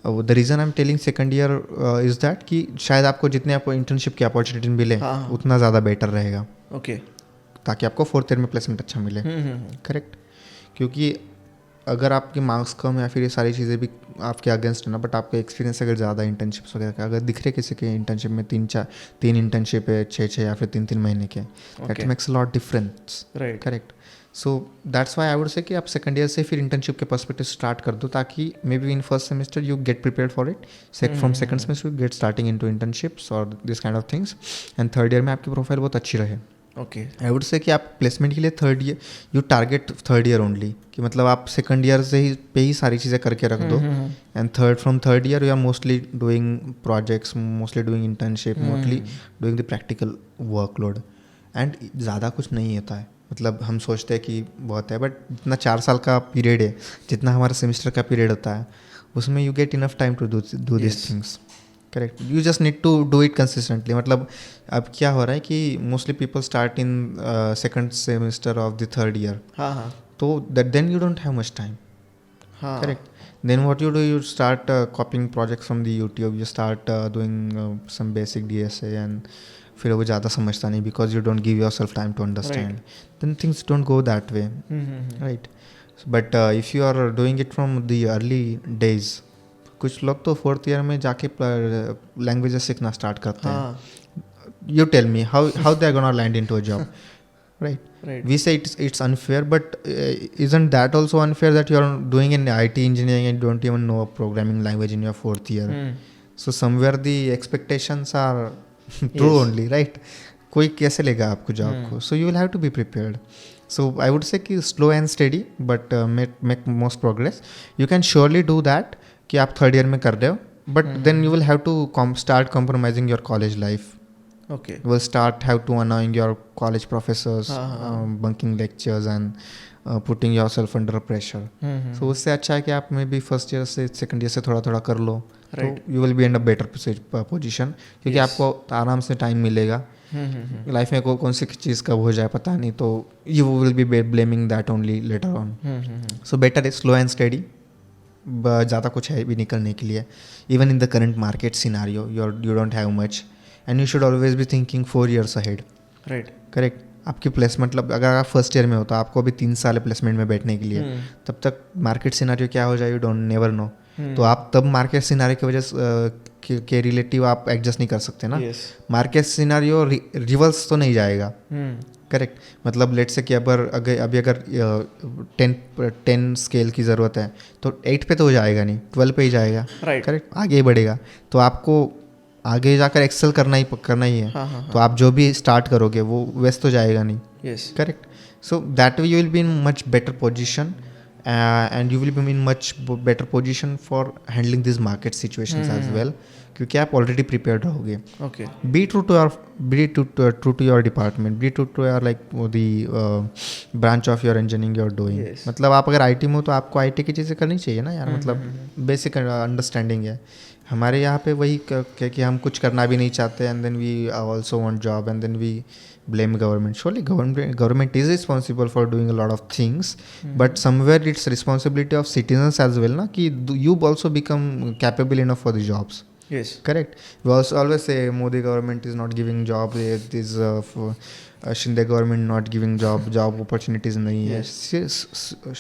The reason I am telling second year is that कि शायद आपको जितने आपको इंटर्नशिप की अपॉर्चुनिटी मिले उतना ज़्यादा बेटर रहेगा. ओके. ताकि आपको फोर्थ ईयर में प्लेसमेंट अच्छा मिले. करेक्ट. क्योंकि अगर आपके मार्क्स कम या फिर ये सारी चीज़ें भी आपके अगेंस्ट है ना, बट आपका एक्सपीरियंस अगर ज़्यादा इंटर्नशिप्स वगैरह का अगर दिख रहे किसी के इंटर्नशिप में 3 इंटर्नशिप है 6 या फिर 3 महीने के, that makes a lot difference. Right. Correct. So that's why I would say कि आप सेकंड ईयर से फिर इंटर्नशिप के पर्सपेक्टिव स्टार्ट कर दो, ताकि maybe in first semester you get prepared for it. From second semester you get starting into internships और this kind of things. And third year में आपकी प्रोफाइल बहुत अच्छी रहे. ओके. आई वुड से कि आप प्लेसमेंट के लिए third year you target third year only, कि मतलब आप सेकंड ईयर से ही पे ही सारी चीज़ें करके रख दो. And from third year you are mostly doing projects, mostly doing internship, mostly doing the practical workload. And ज़्यादा कुछ नहीं होता है. मतलब हम सोचते हैं कि बहुत है, बट जितना 4 साल का पीरियड है, जितना हमारा सेमेस्टर का पीरियड होता है, उसमें you get enough time to do this things. Correct. You just need to do it consistently. मतलब अब क्या हो रहा है कि mostly people start in second semester of the third year. हाँ. तो that then you don't have much time. Correct. Then what you do, you start copying projects from the YouTube, you start doing some basic DSA and फिर वो ज़्यादा समझता नहीं, because you don't give yourself time to understand. Then things don't go that way. Right. But if you are doing it from the early days, कुछ लोग तो fourth year में जाके लैंग्वेजेस सीखना स्टार्ट करते हैं. You tell me how they are gonna land into a job. Right. We say it's unfair, but isn't that also unfair that you are doing in IT engineering and don't even know a programming language in your fourth year? So somewhere the expectations are true only, right? कोई कैसे लेगा आपको job को? So you will have to be prepared. So I would say कि slow and steady, but make most progress. You can surely do that कि आप third year में कर रहे हो, but then you will have to start compromising your college life. Okay. You will have to annoying your college professors, bunking lectures and putting yourself under pressure. So उससे अच्छा है कि आप मे बी फर्स्ट ईयर से second year से थोड़ा थोड़ा कर लो. तो you will be in a better position, क्योंकि आपको आराम से टाइम मिलेगा. लाइफ में कौन सी चीज़ कब हो जाए पता नहीं, तो you will be blaming that only later on. So better is slow and steady. ज़्यादा कुछ है भी नहीं करने के लिए. Even in the current market scenario you don't have much and you should always be thinking 4 years ahead. Right. Correct. आपकी placement मतलब अगर आप फर्स्ट ईयर में हो तो आपको अभी 3 साल है प्लेसमेंट में बैठने के लिए. तब तक मार्केट सिनारियो क्या हो जाए यू डोंट नेवर नो. तो आप तब मार्केट सिनारियो की वजह से के रिलेटिव आप एडजस्ट नहीं कर सकते ना. मार्केट सिनारियो रिवर्स तो नहीं जाएगा. करेक्ट. मतलब लेट से कि अगर 10 स्केल की ज़रूरत है तो 8 पे तो हो जाएगा नहीं, 12 पे ही जाएगा. राइट. करेक्ट. आगे ही बढ़ेगा. तो आपको आगे जाकर एक्सेल करना ही है. तो आप जो भी स्टार्ट करोगे वो वैसे तो जाएगा नहीं. Yes. Correct. So that way you will be in much better position and you will be in much better position for handling this market situations as well, क्योंकि आप ऑलरेडी प्रिपेयर्ड रहोगे. Okay. Be true to your department, be true to your like the branch of your engineering you are doing. मतलब आप अगर IT में हो तो आपको आईटी की चीज़ें करनी चाहिए ना यार. मतलब बेसिक अंडरस्टैंडिंग है. हमारे यहाँ पे वही कि हम कुछ करना भी नहीं चाहते and then we also want job and then we blame government. Surely government is responsible for doing a lot of things, but somewhere it's responsibility of citizens as well na, ki you also become capable enough for the jobs. Yes. Correct. We also always say Modi government is not giving job, it is Shinde government not giving job opportunities nahi hai.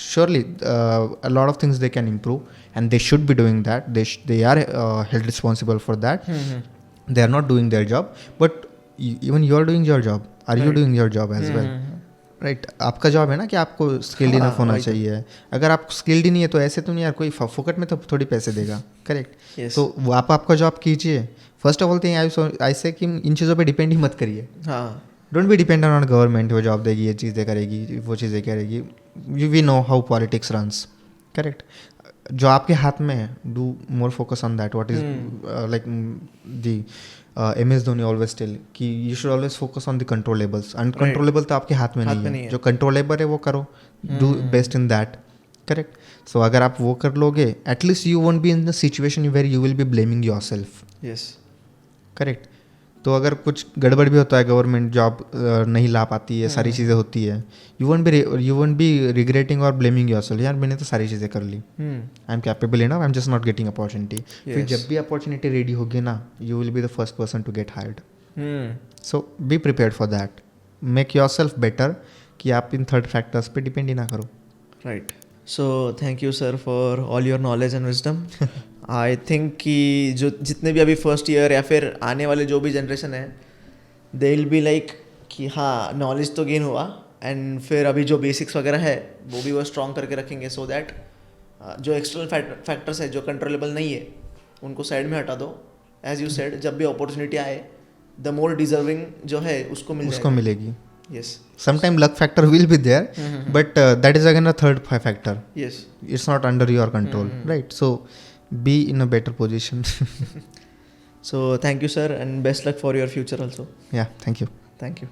Surely a lot of things they can improve and they should be doing that. They are held responsible for that. They are not doing their job, but even you are doing your job. Are you doing your job as well? Right. आपका job है ना कि आपको skilled enough होना चाहिए. अगर आप skilled ही नहीं है तो ऐसे तो नहीं यार, कोई फोकट में तो थोड़ी पैसे देगा. करेक्ट. तो वो आपका जॉब कीजिए. First of all thing I say कि इन चीज़ों पे डिपेंड ही मत करिए. Don't be dependent on government. वो जॉब देगी, ये चीज़ें करेगी, वो चीज़ें करेगी. We know how politics runs. Correct. जो आपके हाथ में है, do more focus on that. What is like the MS Dhoni always tell कि you should always focus on the controllables. Uncontrollable तो आपके हाथ में नहीं है. जो कंट्रोलेबल है वो करो. Do best in that. Correct. So अगर आप वो कर लोगे at least you won't be in the situation where you will be blaming yourself. Yes. Correct. तो अगर कुछ गड़बड़ भी होता है, गवर्नमेंट जॉब नहीं ला पाती है, सारी चीज़ें होती है, यू वोंट बी रिग्रेटिंग और ब्लेमिंग योरसेल्फ. यार मैंने तो सारी चीज़ें कर ली, I am capable enough, I am just not getting opportunity. फिर जब भी अपॉर्चुनिटी रेडी होगी ना, you will be the first person to get hired. So be prepared for that. Make yourself better कि आप इन थर्ड फैक्टर्स पे depend ही ना करो. Right. So thank you sir for all your knowledge and wisdom. I think कि जो जितने भी अभी फर्स्ट ईयर या फिर आने वाले जो भी जनरेशन है, दे विल बी लाइक कि हाँ नॉलेज तो गेन हुआ एंड फिर अभी जो बेसिक्स वगैरह है वो भी वो स्ट्रॉन्ग करके रखेंगे. सो दैट जो एक्सटर्नल फैक्टर्स है जो कंट्रोलेबल नहीं है उनको साइड में हटा दो. एज यू सेड, जब भी अपॉर्चुनिटी आए द मोर डिजर्विंग जो है उसको मिलेगी. Yes. Sometime luck factor will be there, but that is again a third factor. Yes. It's not under your control, right? So be in a better position. So thank you sir and best luck for your future also. Yeah, thank you. Thank you.